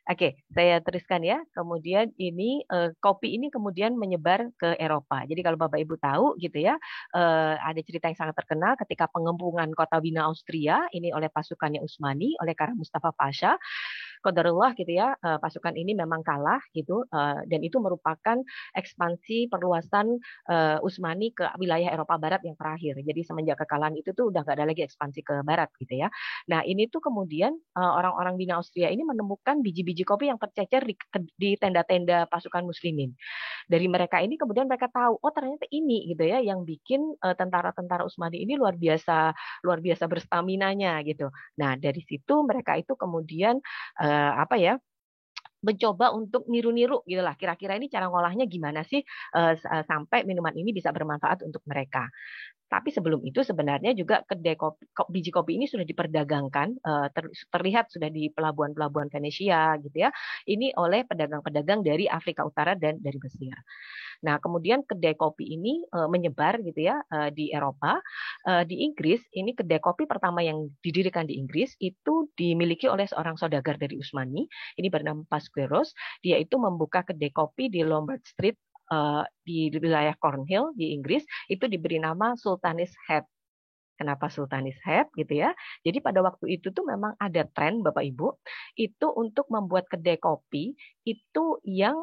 Oke, saya teruskan ya. Kemudian ini kopi ini kemudian menyebar ke Eropa. Jadi kalau Bapak Ibu tahu gitu ya, ada cerita yang sangat terkenal ketika pengempungan kota Wina Austria ini oleh pasukannya Utsmani, oleh Kara Mustafa Pasha. Qadarullah gitu ya, pasukan ini memang kalah gitu, dan itu merupakan ekspansi perluasan Utsmani ke wilayah Eropa Barat yang terakhir. Jadi semenjak kekalahan itu tuh udah nggak ada lagi ekspansi ke Barat gitu ya. Nah ini tuh kemudian orang-orang Wina Austria ini menemukan biji-biji kopi yang tercecer di tenda-tenda pasukan Muslimin. Dari mereka ini kemudian mereka tahu, oh ternyata ini gitu ya yang bikin tentara-tentara Utsmani ini luar biasa berstaminanya gitu. Nah dari situ mereka itu kemudian mencoba untuk niru-niru gitu lah. Kira-kira ini cara ngolahnya gimana sih sampai minuman ini bisa bermanfaat untuk mereka. Tapi sebelum itu sebenarnya juga kedai kopi, biji kopi ini sudah diperdagangkan, terlihat sudah di pelabuhan-pelabuhan Venesia gitu ya. Ini oleh pedagang-pedagang dari Afrika Utara dan dari Mesir. Nah, kemudian kedai kopi ini menyebar gitu ya di Eropa. Di Inggris, ini kedai kopi pertama yang didirikan di Inggris itu dimiliki oleh seorang saudagar dari Usmani. Ini bernama Pasqueros. Dia itu membuka kedai kopi di Lombard Street di wilayah Cornhill di Inggris, itu diberi nama Sultan's Head. Kenapa Sultan's Head gitu ya? Jadi pada waktu itu tuh memang ada tren Bapak Ibu itu untuk membuat kedai kopi itu yang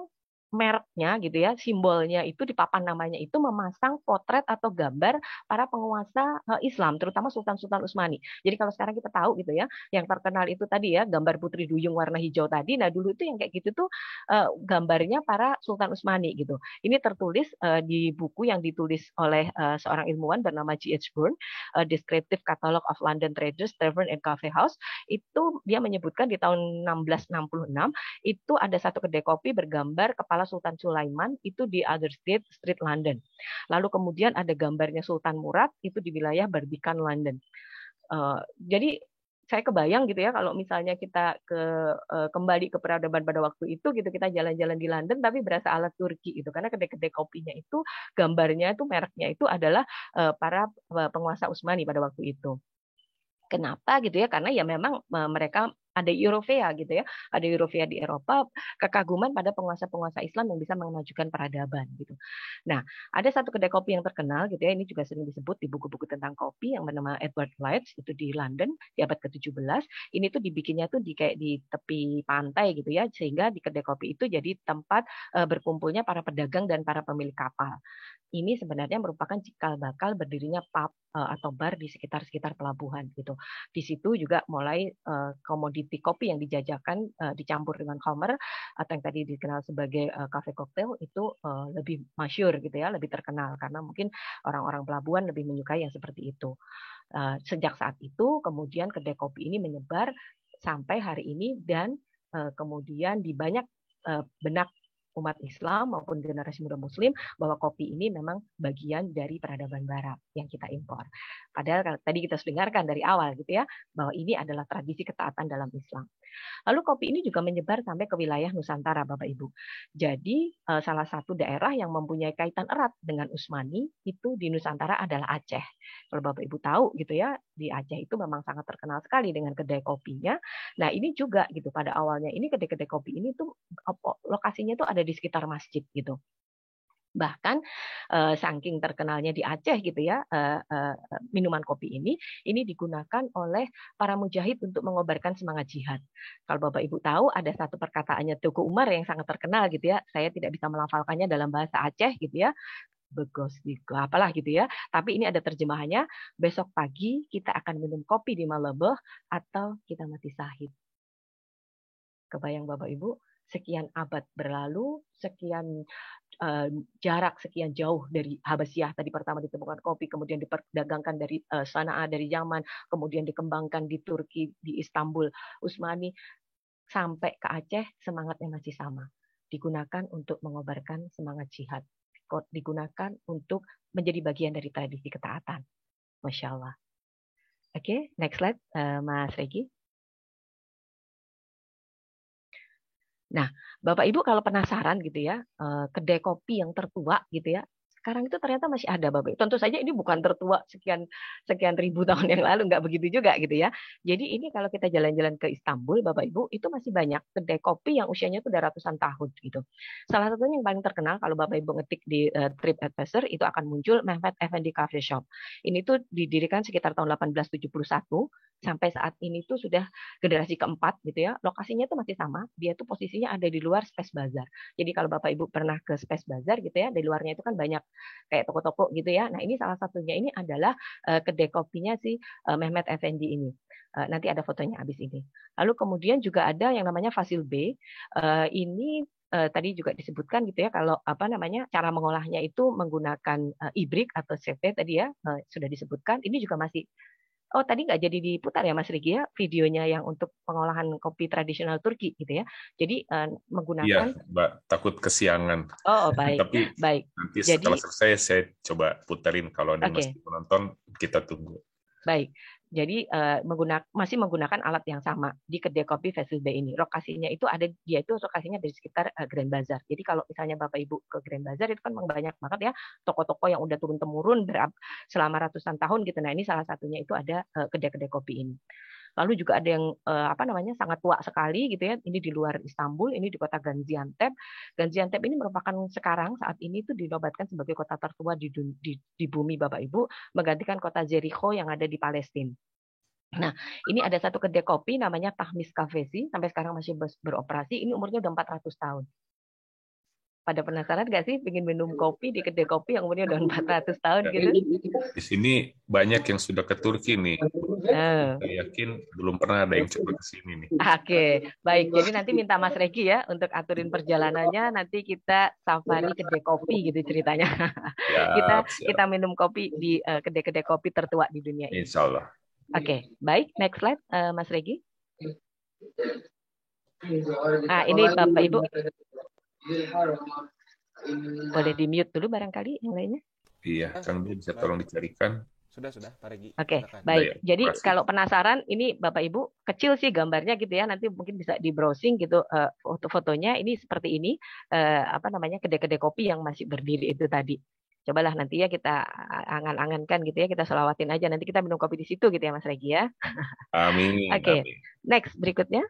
mereknya gitu ya, simbolnya itu di papan namanya itu memasang potret atau gambar para penguasa Islam, terutama Sultan-Sultan Utsmani. Jadi kalau sekarang kita tahu gitu ya, yang terkenal itu tadi ya, gambar Putri Duyung warna hijau tadi. Nah, dulu itu yang kayak gitu tuh gambarnya para Sultan Utsmani gitu. Ini tertulis di buku yang ditulis oleh seorang ilmuwan bernama G.H. Bourne, Descriptive Catalogue of London Traders, Tavern and Coffee House. Itu dia menyebutkan di tahun 1666 itu ada satu kedai kopi bergambar kepala Sultan Sulaiman itu di Aldersgate Street London. Lalu kemudian ada gambarnya Sultan Murad itu di wilayah Barbican London. Jadi saya kebayang gitu ya kalau misalnya kita kembali ke peradaban pada waktu itu gitu, kita jalan-jalan di London tapi berasa ala Turki gitu, karena kedai-kedai kopinya itu gambarnya itu mereknya itu adalah para penguasa Utsmani pada waktu itu. Kenapa gitu ya? Karena ya memang mereka ada Eurovia gitu ya, ada Eurovia di Eropa, kekaguman pada penguasa-penguasa Islam yang bisa memajukan peradaban gitu. Nah, ada satu kedai kopi yang terkenal gitu ya, ini juga sering disebut di buku-buku tentang kopi yang bernama Edward Lights, itu di London di abad ke-17. Ini tuh dibikinnya tuh kayak di tepi pantai gitu ya, sehingga di kedai kopi itu jadi tempat berkumpulnya para pedagang dan para pemilik kapal. Ini sebenarnya merupakan cikal bakal berdirinya pub atau bar di sekitar pelabuhan gitu. Di situ juga mulai komoditi kopi yang dijajakan dicampur dengan khamr atau yang tadi dikenal sebagai cafe cocktail itu lebih masyhur gitu ya, lebih terkenal karena mungkin orang-orang pelabuhan lebih menyukai yang seperti itu. Sejak saat itu kemudian kedai kopi ini menyebar sampai hari ini dan kemudian di banyak benak umat Islam maupun generasi muda Muslim bahwa kopi ini memang bagian dari peradaban Barat yang kita impor. Padahal tadi kita sudah dengarkan dari awal gitu ya bahwa ini adalah tradisi ketaatan dalam Islam. Lalu kopi ini juga menyebar sampai ke wilayah Nusantara, Bapak Ibu. Jadi salah satu daerah yang mempunyai kaitan erat dengan Utsmani itu di Nusantara adalah Aceh. Kalau Bapak Ibu tahu gitu ya, di Aceh itu memang sangat terkenal sekali dengan kedai kopinya. Nah, ini juga gitu pada awalnya ini kedai-kedai kopi ini tuh lokasinya tuh ada di sekitar masjid gitu. Bahkan saking terkenalnya di Aceh gitu ya minuman kopi ini digunakan oleh para mujahid untuk mengobarkan semangat jihad. Kalau Bapak Ibu tahu ada satu perkataannya Tuku Umar yang sangat terkenal gitu ya, saya tidak bisa melafalkannya dalam bahasa Aceh gitu ya, begos gitu apalah gitu ya, tapi ini ada terjemahannya, besok pagi kita akan minum kopi di Malebeh atau kita mati syahid. Kebayang Bapak Ibu, sekian abad berlalu, sekian jarak sekian jauh dari Habasyah tadi pertama ditemukan kopi, kemudian diperdagangkan dari Sana'a dari Yaman, kemudian dikembangkan di Turki, di Istanbul, Utsmani, sampai ke Aceh semangatnya masih sama. Digunakan untuk mengobarkan semangat jihad. Digunakan untuk menjadi bagian dari tradisi ketaatan. Masya Allah. Oke, next slide, Mas Regi. Nah, Bapak Ibu kalau penasaran gitu ya, kedai kopi yang tertua gitu ya, sekarang itu ternyata masih ada Bapak Ibu. Tentu saja ini bukan tertua sekian ribu tahun yang lalu, nggak begitu juga gitu ya. Jadi ini kalau kita jalan-jalan ke Istanbul Bapak Ibu, itu masih banyak kedai kopi yang usianya itu udah ratusan tahun gitu. Salah satunya yang paling terkenal kalau Bapak Ibu ngetik di TripAdvisor itu akan muncul Mehmet Efendi Coffee Shop. Ini tuh didirikan sekitar tahun 1871 sampai saat ini tuh sudah generasi keempat gitu ya. Lokasinya tuh masih sama, dia tuh posisinya ada di luar Space Bazaar. Jadi kalau Bapak Ibu pernah ke Space Bazaar gitu ya, di luarnya itu kan banyak kayak toko-toko gitu ya. Nah, ini salah satunya ini adalah kedai kopinya si Mehmet Efendi ini. Nanti ada fotonya habis ini. Lalu kemudian juga ada yang namanya Fasil B. Ini tadi juga disebutkan gitu ya, kalau apa namanya cara mengolahnya itu menggunakan ibrik atau CT tadi ya sudah disebutkan. Ini juga masih Oh, tadi nggak jadi diputar ya Mas Rigi ya videonya yang untuk pengolahan kopi tradisional Turki gitu ya. Jadi Iya, menggunakan Mbak, takut kesiangan. Oh, baik. Tapi Baik. nanti Jadi setelah selesai saya coba puterin, kalau ada yang oke, masih menonton, kita tunggu. baik. Jadi masih menggunakan alat yang sama di kedai kopi Faisal Bay ini. Lokasinya itu dia itu lokasinya di sekitar Grand Bazar. Jadi kalau misalnya Bapak Ibu ke Grand Bazar itu kan memang banyak banget ya toko-toko yang udah turun temurun selama ratusan tahun gitu. Nah, ini salah satunya itu ada kedai-kedai kopi ini. Lalu juga ada yang sangat tua sekali gitu ya. Ini di luar Istanbul, ini di kota Gaziantep. Gaziantep ini merupakan sekarang saat ini itu dinobatkan sebagai kota tertua di bumi Bapak Ibu, menggantikan kota Jericho yang ada di Palestina. Nah, ini ada satu kedai kopi namanya Tahmis Cafesi, sampai sekarang masih beroperasi. Ini umurnya udah 400 tahun. Pada penasaran nggak sih pengen minum kopi di kedai kopi yang umurnya udah 400 tahun gitu? Di sini banyak yang sudah ke Turki nih. Saya yakin belum pernah ada yang coba ke sini nih. Oke, baik. Jadi nanti minta Mas Regi ya untuk aturin perjalanannya. Nanti kita safari kedai kopi gitu ceritanya. Kita minum kopi di kedai-kedai kopi tertua di dunia ini. Insya Allah. Oke, baik. Next slide, Mas Regi. Ini Bapak Ibu. Boleh di-mute dulu barangkali yang lainnya. Iya, Kang Dia bisa tolong dicarikan. Sudah, Pak Regi. Oke, baik. Jadi kalau penasaran, ini Bapak Ibu kecil sih gambarnya gitu ya. Nanti mungkin bisa di browsing gitu foto-fotonya. Ini seperti ini, kedai-kedai kopi yang masih berdiri itu tadi. Cobalah nanti ya kita angan-angankan gitu ya, kita selawatin aja. Nanti kita minum kopi di situ gitu ya Mas Regi ya. Amin. Oke, next berikutnya.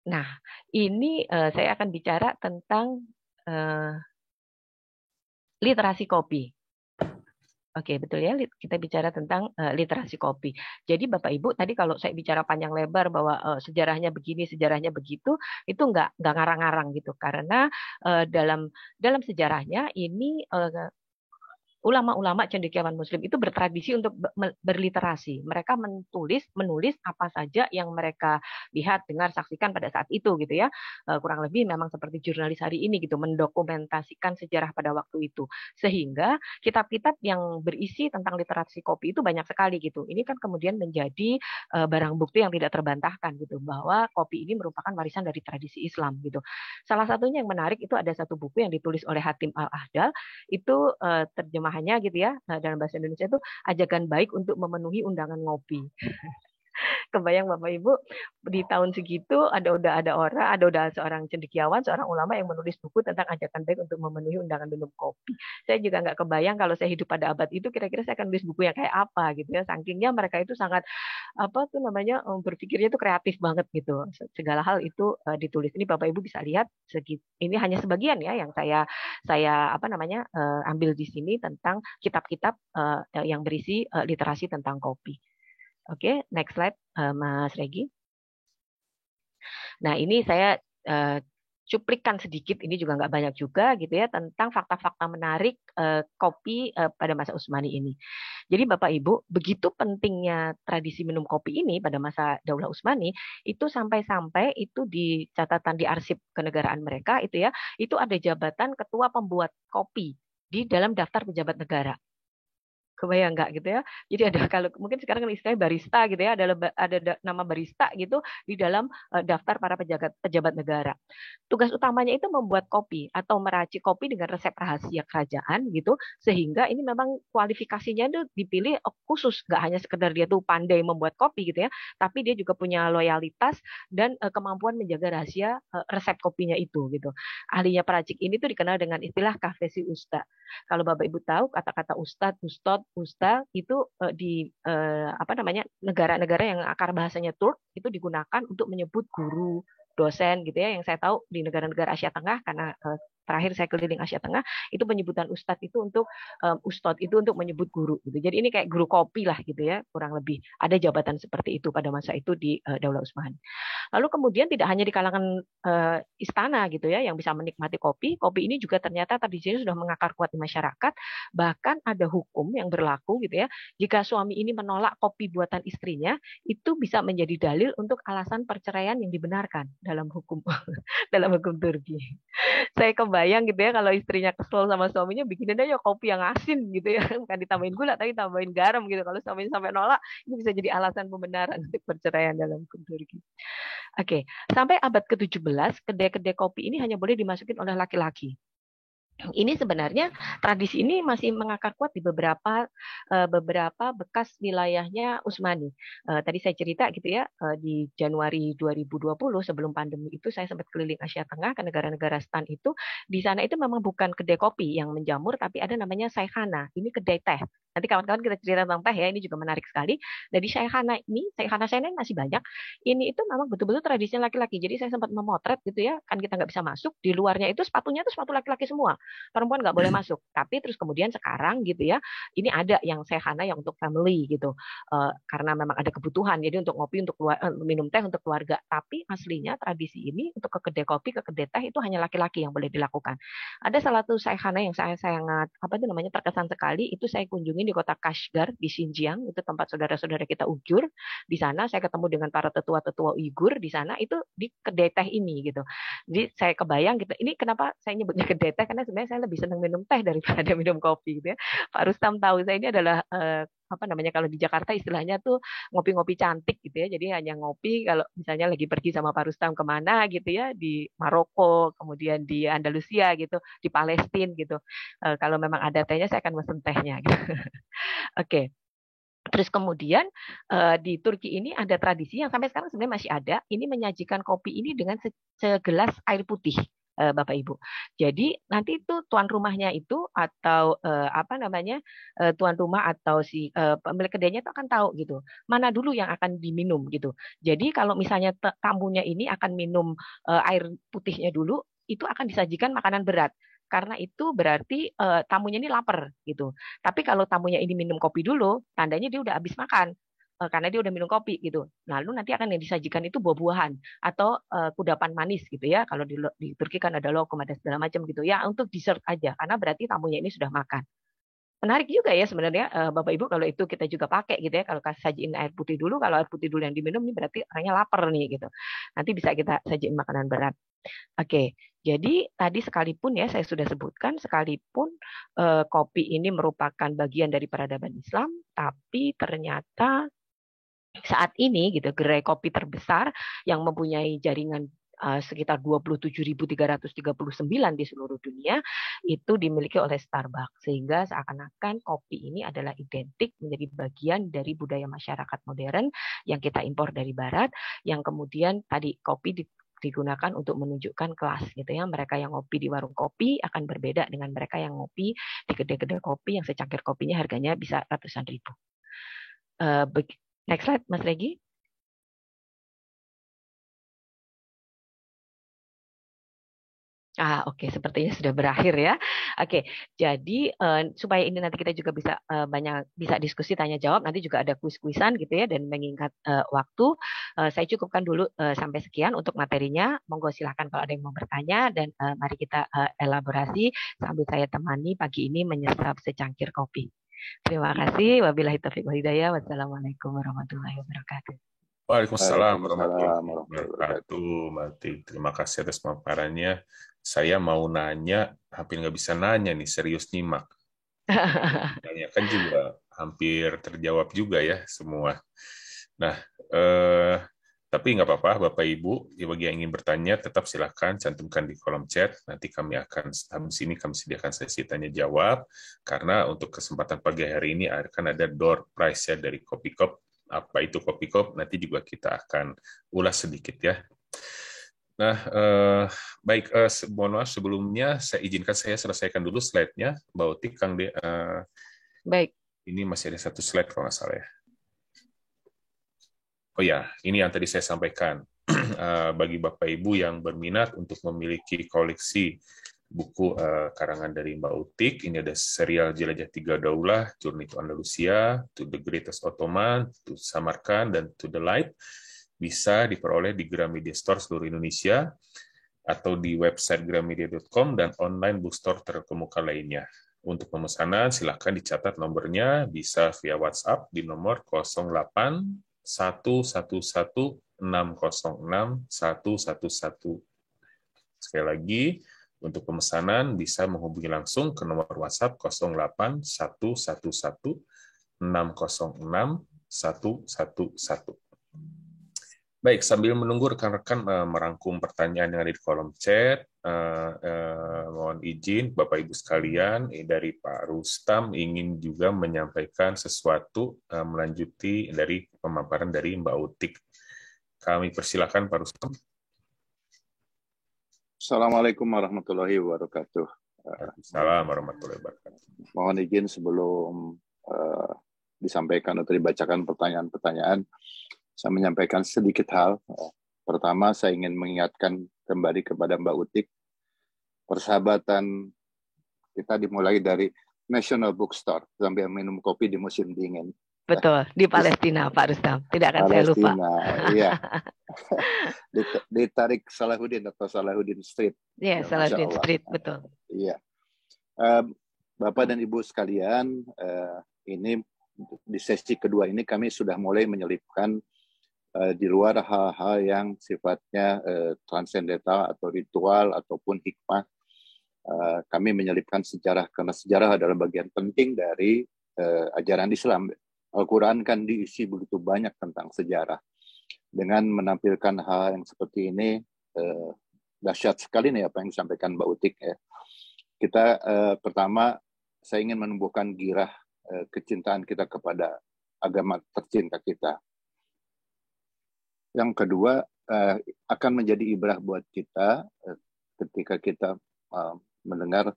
Nah, ini saya akan bicara tentang literasi kopi. Oke, betul ya, kita bicara tentang literasi kopi. Jadi Bapak Ibu, tadi kalau saya bicara panjang lebar bahwa sejarahnya begini, sejarahnya begitu, itu nggak ngarang-ngarang gitu. Karena dalam sejarahnya ini ulama-ulama cendekiawan Muslim itu bertradisi untuk berliterasi. Mereka menulis apa saja yang mereka lihat, dengar, saksikan pada saat itu gitu ya. Kurang lebih memang seperti jurnalis hari ini gitu, mendokumentasikan sejarah pada waktu itu. Sehingga kitab-kitab yang berisi tentang literasi kopi itu banyak sekali gitu. Ini kan kemudian menjadi barang bukti yang tidak terbantahkan gitu, bahwa kopi ini merupakan warisan dari tradisi Islam gitu. Salah satunya yang menarik itu ada satu buku yang ditulis oleh Hatim Al-Ahdal, itu terjemahannya gitu ya dalam bahasa Indonesia itu ajakan baik untuk memenuhi undangan ngopi. Kebayang Bapak Ibu di tahun segitu ada seorang cendekiawan, seorang ulama yang menulis buku tentang ajakan baik untuk memenuhi undangan minum kopi. Saya juga nggak kebayang kalau saya hidup pada abad itu kira-kira saya akan nulis buku yang kayak apa gitu ya. Sakingnya mereka itu sangat berpikirnya itu kreatif banget gitu. Segala hal itu ditulis. Ini Bapak Ibu bisa lihat ini hanya sebagian ya yang saya ambil di sini tentang kitab-kitab yang berisi literasi tentang kopi. Oke, next slide, Mas Regi. Nah, ini saya cuplikan sedikit, ini juga nggak banyak juga gitu ya, tentang fakta-fakta menarik kopi pada masa Utsmani ini. Jadi Bapak Ibu, begitu pentingnya tradisi minum kopi ini pada masa Daulah Utsmani, itu sampai-sampai itu di catatan di arsip kenegaraan mereka itu ya, itu ada jabatan ketua pembuat kopi di dalam daftar pejabat negara. Kebayang nggak gitu ya? Jadi ada, kalau mungkin sekarang istilahnya barista gitu ya, ada nama barista gitu di dalam daftar para pejabat negara. Tugas utamanya itu membuat kopi atau meracik kopi dengan resep rahasia kerajaan gitu, sehingga ini memang kualifikasinya itu dipilih khusus, nggak hanya sekedar dia tuh pandai membuat kopi gitu ya, tapi dia juga punya loyalitas dan kemampuan menjaga rahasia resep kopinya itu gitu. Ahlinya peracik ini tuh dikenal dengan istilah kafesi usta. Kalau Bapak Ibu tahu kata-kata ustad, usta itu di negara-negara yang akar bahasanya Turk itu digunakan untuk menyebut guru, dosen gitu ya. Yang saya tahu di negara-negara Asia Tengah, karena terakhir saya keliling Asia Tengah, itu penyebutan ustadz itu untuk menyebut guru gitu. Jadi ini kayak guru kopi lah gitu ya, kurang lebih. Ada jabatan seperti itu pada masa itu di Daulah Utsmani. Lalu kemudian tidak hanya di kalangan istana gitu ya yang bisa menikmati kopi. Kopi ini juga ternyata tradisinya sudah mengakar kuat di masyarakat. Bahkan ada hukum yang berlaku gitu ya. Jika suami ini menolak kopi buatan istrinya, itu bisa menjadi dalil untuk alasan perceraian yang dibenarkan dalam hukum Turki. Saya kebayang gitu ya kalau istrinya kesel sama suaminya bikinin aja kopi yang asin gitu ya, bukan ditambahin gula tapi tambahin garam gitu. Kalau suaminya sampai nolak, itu bisa jadi alasan pembenaran untuk perceraian dalam Turki. Oke, sampai abad ke-17 kedai-kedai kopi ini hanya boleh dimasukin oleh laki-laki. Ini sebenarnya tradisi ini masih mengakar kuat di beberapa bekas wilayahnya Utsmani. Tadi saya cerita gitu ya, di Januari 2020 sebelum pandemi itu saya sempat keliling Asia Tengah ke negara-negara stan itu. Di sana itu memang bukan kedai kopi yang menjamur, tapi ada namanya Saykhana. Ini kedai teh. Nanti kawan-kawan kita cerita tentang teh ya, ini juga menarik sekali. Dari Saykhana ini, Saykhana saya masih banyak. Ini itu memang betul-betul tradisinya laki-laki. Jadi saya sempat memotret gitu ya, kan kita nggak bisa masuk. Di luarnya itu sepatunya itu sepatu laki-laki semua. Perempuan nggak boleh masuk. Tapi terus kemudian sekarang gitu ya, ini ada yang Saykhana yang untuk family gitu, karena memang ada kebutuhan. Jadi untuk ngopi, untuk minum teh untuk keluarga. Tapi aslinya tradisi ini untuk ke kedai kopi, ke kedai teh itu hanya laki-laki yang boleh dilakukan. Ada salah satu Saykhana yang saya sangat terkesan sekali. Itu saya kunjungi di kota Kashgar di Xinjiang. Itu tempat saudara-saudara kita Uighur. Di sana saya ketemu dengan para tetua-tetua Uighur di sana itu di kedai teh ini gitu. Jadi saya kebayang gitu. Ini kenapa saya nyebutnya kedai teh, karena sebenarnya saya lebih senang minum teh daripada minum kopi gitu ya. Pak Rustam tahu saya ini adalah kalau di Jakarta istilahnya tuh ngopi-ngopi cantik gitu ya. Jadi hanya ngopi kalau misalnya lagi pergi sama Pak Rustam kemana gitu ya, di Maroko, kemudian di Andalusia gitu, di Palestina gitu. Kalau memang ada tehnya saya akan mesen tehnya gitu. Oke. Terus kemudian di Turki ini ada tradisi yang sampai sekarang sebenarnya masih ada. Ini menyajikan kopi ini dengan segelas air putih, Bapak Ibu. Jadi nanti itu tuan rumahnya itu atau tuan rumah atau si pemilik kedainya itu akan tahu gitu mana dulu yang akan diminum gitu. Jadi kalau misalnya tamunya ini akan minum air putihnya dulu, itu akan disajikan makanan berat. Karena itu berarti tamunya ini lapar gitu. Tapi kalau tamunya ini minum kopi dulu, tandanya dia udah habis makan. Karena dia udah minum kopi gitu. Lalu nanti akan yang disajikan itu buah-buahan atau kudapan manis gitu ya. Kalau di Turki kan ada lokum, ada segala macam gitu ya, untuk dessert aja. Karena berarti tamunya ini sudah makan. Menarik juga ya sebenarnya Bapak Ibu kalau itu kita juga pakai gitu ya. Kalau sajiin air putih dulu, kalau air putih dulu yang diminum ini berarti orangnya lapar nih gitu. Nanti bisa kita sajiin makanan berat. Oke, jadi tadi sekalipun ya saya sudah sebutkan, sekalipun kopi ini merupakan bagian dari peradaban Islam, tapi ternyata saat ini gitu gerai kopi terbesar yang mempunyai jaringan sekitar 27.339 di seluruh dunia itu dimiliki oleh Starbucks, sehingga seakan-akan kopi ini adalah identik menjadi bagian dari budaya masyarakat modern yang kita impor dari Barat, yang kemudian tadi kopi digunakan untuk menunjukkan kelas gitu ya. Mereka yang ngopi di warung kopi akan berbeda dengan mereka yang ngopi di kedai-kedai kopi yang secangkir kopinya harganya bisa ratusan ribu. Next slide, Mas Regi. Oke, sepertinya sudah berakhir ya. Oke, jadi supaya ini nanti kita juga bisa bisa diskusi tanya jawab, nanti juga ada kuis-kuisan gitu ya, dan mengingat waktu, saya cukupkan dulu sampai sekian untuk materinya. Monggo silahkan kalau ada yang mau bertanya, dan mari kita elaborasi sambil saya temani pagi ini menyesap secangkir kopi. Terima kasih. Wabillahi taufiq wal hidayah. Wassalamualaikum warahmatullahi wabarakatuh. Waalaikumsalam warahmatullahi wabarakatuh. Mati. Terima kasih atas pemaparannya. Saya mau nanya, hampir nggak bisa nanya nih, serius nyimak. Tanyakan juga hampir terjawab juga ya semua. Nah, tapi nggak apa-apa, Bapak Ibu, bagi yang ingin bertanya, tetap silakan cantumkan di kolom chat. Nanti kami akan, habis ini kami sediakan sesi tanya jawab, karena untuk kesempatan pagi hari ini akan ada door prize ya dari Kopi Kop. Apa itu Kopi Kop? Nanti juga kita akan ulas sedikit ya. Nah, baik, mohon maaf sebelumnya saya izinkan saya selesaikan dulu slide-nya, Mbak Utik, Kang De. Baik. Ini masih ada satu slide kalau nggak salah ya. Oh ya, ini yang tadi saya sampaikan. Bagi Bapak Ibu yang berminat untuk memiliki koleksi buku karangan dari Mbak Utik, ini ada serial Jelajah Tiga Daulah, Journey to Andalusia, To the Greatest Ottoman, To Samarkand, dan To the Light. Bisa diperoleh di Gramedia Store seluruh Indonesia atau di website gramedia.com dan online bookstore terkemuka lainnya. Untuk pemesanan silakan dicatat nomornya, bisa via WhatsApp di nomor 08111606 111. Sekali lagi Untuk pemesanan bisa menghubungi langsung ke nomor WhatsApp 08111 606 111. Baik, sambil menunggu rekan-rekan merangkum pertanyaan yang ada di kolom chat, mohon izin Bapak Ibu sekalian, dari Pak Rustam ingin juga menyampaikan sesuatu melanjuti dari pemaparan dari Mbak Utik. Kami persilakan Pak Rustam. Assalamualaikum warahmatullahi wabarakatuh. Assalamualaikum warahmatullahi wabarakatuh. Mohon izin sebelum disampaikan atau dibacakan pertanyaan-pertanyaan, saya menyampaikan sedikit hal. Pertama, saya ingin mengingatkan kembali kepada Mbak Utik, persahabatan kita dimulai dari National Bookstore sambil minum kopi di musim dingin. Betul, di Palestina, Pak Rustam. Tidak akan saya lupa. Iya. Ditarik Salahuddin atau Salahuddin Street. Iya, Salahuddin Street, betul. Iya. Bapak dan Ibu sekalian, ini di sesi kedua ini kami sudah mulai menyelipkan di luar hal-hal yang sifatnya transendental atau ritual ataupun hikmah. Kami menyelipkan sejarah, karena sejarah adalah bagian penting dari ajaran Islam. Al-Quran kan diisi begitu banyak tentang sejarah. Dengan menampilkan hal yang seperti ini, dahsyat sekali nih apa yang disampaikan Mbak Utik. Ya. Kita pertama, saya ingin menumbuhkan girah kecintaan kita kepada agama tercinta kita. Yang kedua, akan menjadi ibrah buat kita ketika kita mendengar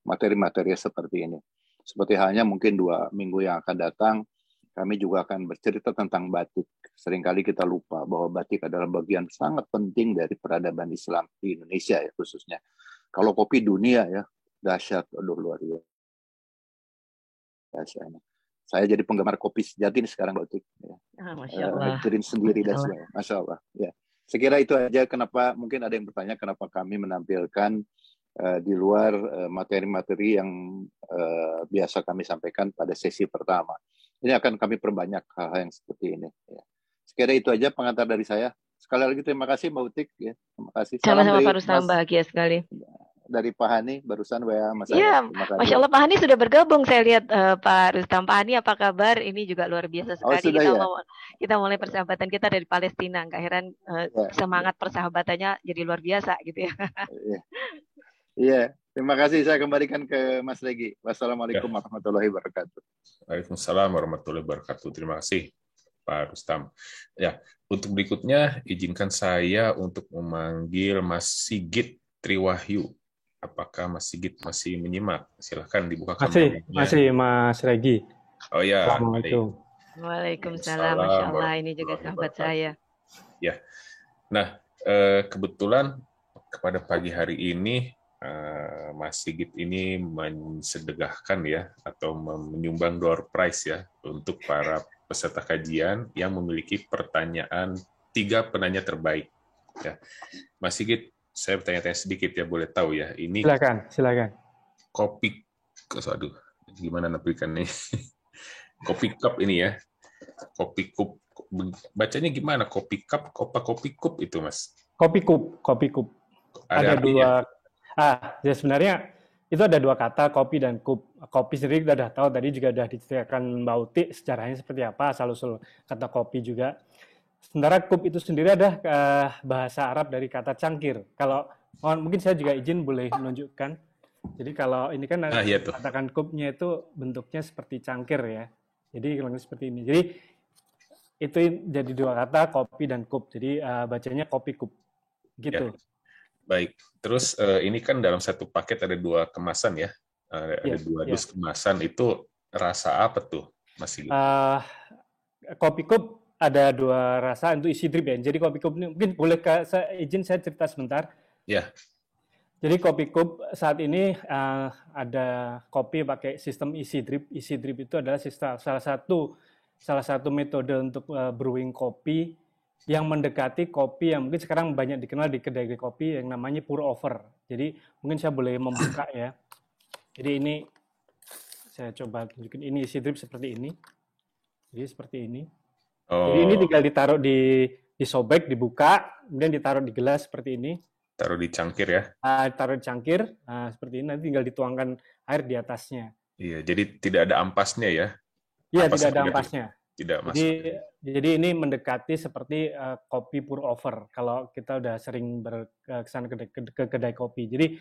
materi-materi seperti ini. Seperti halnya mungkin 2 minggu yang akan datang, kami juga akan bercerita tentang batik. Seringkali kita lupa bahwa batik adalah bagian sangat penting dari peradaban Islam di Indonesia ya khususnya. Kalau kopi dunia ya, dahsyat, luar biasa. Saya jadi penggemar kopi sejati nih sekarang, Mbak Utik. Ya. Masya Allah. Bikin sendiri dan sebagainya. Masya Allah. Ya. Saya kira itu aja kenapa, mungkin ada yang bertanya kenapa kami menampilkan di luar materi-materi yang biasa kami sampaikan pada sesi pertama. Ini akan kami perbanyak hal-hal yang seperti ini. Ya. Sekira itu aja pengantar dari saya. Sekali lagi terima kasih Mbak Utik. Ya. Terima kasih. Sama-sama Pak Rustam, bahagia sekali. Dari Pak Hani, barusan WA Mas. Iya, Masya Allah Pak Hani sudah bergabung. Saya lihat Pak Rustam. Pak Hani apa kabar? Ini juga luar biasa sekali. Sudah, kita mulai persahabatan kita dari Palestina. Nggak heran semangat persahabatannya jadi luar biasa gitu ya. Iya, terima kasih. Saya kembalikan ke Mas Regi. Wassalamualaikum warahmatullahi wabarakatuh. Waalaikumsalam warahmatullahi wabarakatuh. Terima kasih Pak Rustam. Ya, untuk berikutnya izinkan saya untuk memanggil Mas Sigit Triwahyu. Apakah Mas Sigit masih menyimak? Silakan dibuka kameranya. Masih Mas Regi. Oh ya. Assalamualaikum. Waalaikumsalam. Masya Allah, ini juga sahabat saya. Ya. Nah, kebetulan pada pagi hari ini Mas Sigit ini mensedekahkan ya atau menyumbang door prize ya untuk para peserta kajian yang memiliki pertanyaan 3 penanya terbaik. Ya. Mas Sigit, saya bertanya-tanya sedikit ya, boleh tahu ya? Ini silakan. Kopi, aduh, gimana nampilkannya? Kopi cup ini ya, kopi cup. Bacanya gimana? Kopi cup, kopi cup itu Mas? Kopi cup. Ada artinya? 2. Ya sebenarnya itu ada 2 kata, kopi dan kup. Kopi sendiri kita sudah tahu, tadi juga sudah diceritakan Mbak Uti sejarahnya seperti apa, asal-usul kata kopi juga. Sementara kup itu sendiri ada bahasa Arab dari kata cangkir. Kalau mungkin saya juga izin boleh menunjukkan. Jadi kalau ini kan katakan kupnya itu bentuknya seperti cangkir ya. Jadi kalau seperti ini. Jadi itu jadi 2 kata, kopi dan kup. Jadi bacanya kopi kup. Gitu. Ya. Baik, terus ini kan dalam satu paket ada 2 kemasan ya, ada 2 dus kemasan. Itu rasa apa tuh, Mas Sigit? Kopi cup ada 2 rasa untuk isi drip ya. Jadi kopi cup ini mungkin boleh izin saya cerita sebentar. Ya. Jadi kopi cup saat ini ada kopi pakai sistem isi drip. Isi drip itu adalah salah satu metode untuk brewing kopi yang mendekati kopi yang mungkin sekarang banyak dikenal di kedai kopi yang namanya pour over. Jadi mungkin saya boleh membuka ya. Jadi ini saya coba tunjukin, ini isi drip seperti ini. Jadi seperti ini. Jadi ini tinggal ditaruh disobek, dibuka, kemudian ditaruh di gelas seperti ini. Taruh di cangkir ya. Taruh di cangkir, seperti ini, nanti tinggal dituangkan air di atasnya. Iya, jadi tidak ada ampasnya ya? Iya, Ampas tidak ada tidak- ampasnya. Tidak masuk. Jadi ini mendekati seperti kopi pour over kalau kita udah sering berkesan ke kedai kopi. Jadi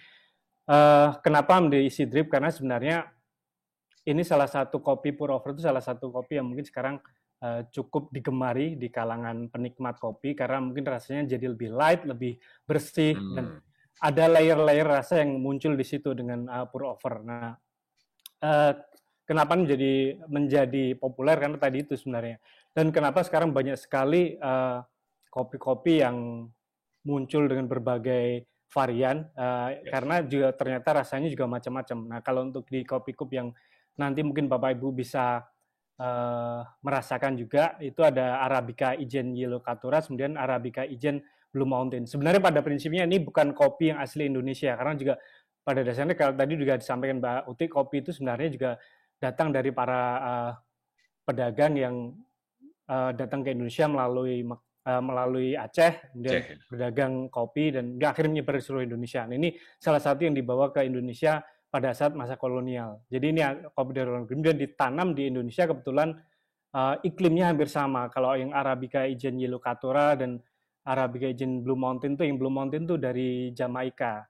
kenapa menjadi easy drip? Karena sebenarnya ini salah satu kopi pour over itu salah satu kopi yang mungkin sekarang cukup digemari di kalangan penikmat kopi karena mungkin rasanya jadi lebih light, lebih bersih dan ada layer-layer rasa yang muncul di situ dengan pour over. Nah, kenapa menjadi populer karena tadi itu sebenarnya. Dan kenapa sekarang banyak sekali kopi-kopi yang muncul dengan berbagai varian karena juga ternyata rasanya juga macam-macam. Nah, kalau untuk di kopi cup yang nanti mungkin Bapak Ibu bisa merasakan juga, itu ada Arabica Ijen Yellow Caturas, kemudian Arabica Ijen Blue Mountain. Sebenarnya pada prinsipnya ini bukan kopi yang asli Indonesia, karena juga pada dasarnya kalau tadi juga disampaikan Mbak Uti, kopi itu sebenarnya juga datang dari para pedagang yang datang ke Indonesia melalui Aceh, kemudian berdagang kopi dan akhirnya menyebar di seluruh Indonesia. Nah, ini salah satu yang dibawa ke Indonesia pada saat masa kolonial. Jadi ini kopi dari luar negeri dan ditanam di Indonesia, kebetulan iklimnya hampir sama. Kalau yang Arabica Ijen Yellow Caturra dan Arabica Ijen Blue Mountain tuh, yang Blue Mountain tuh dari Jamaika.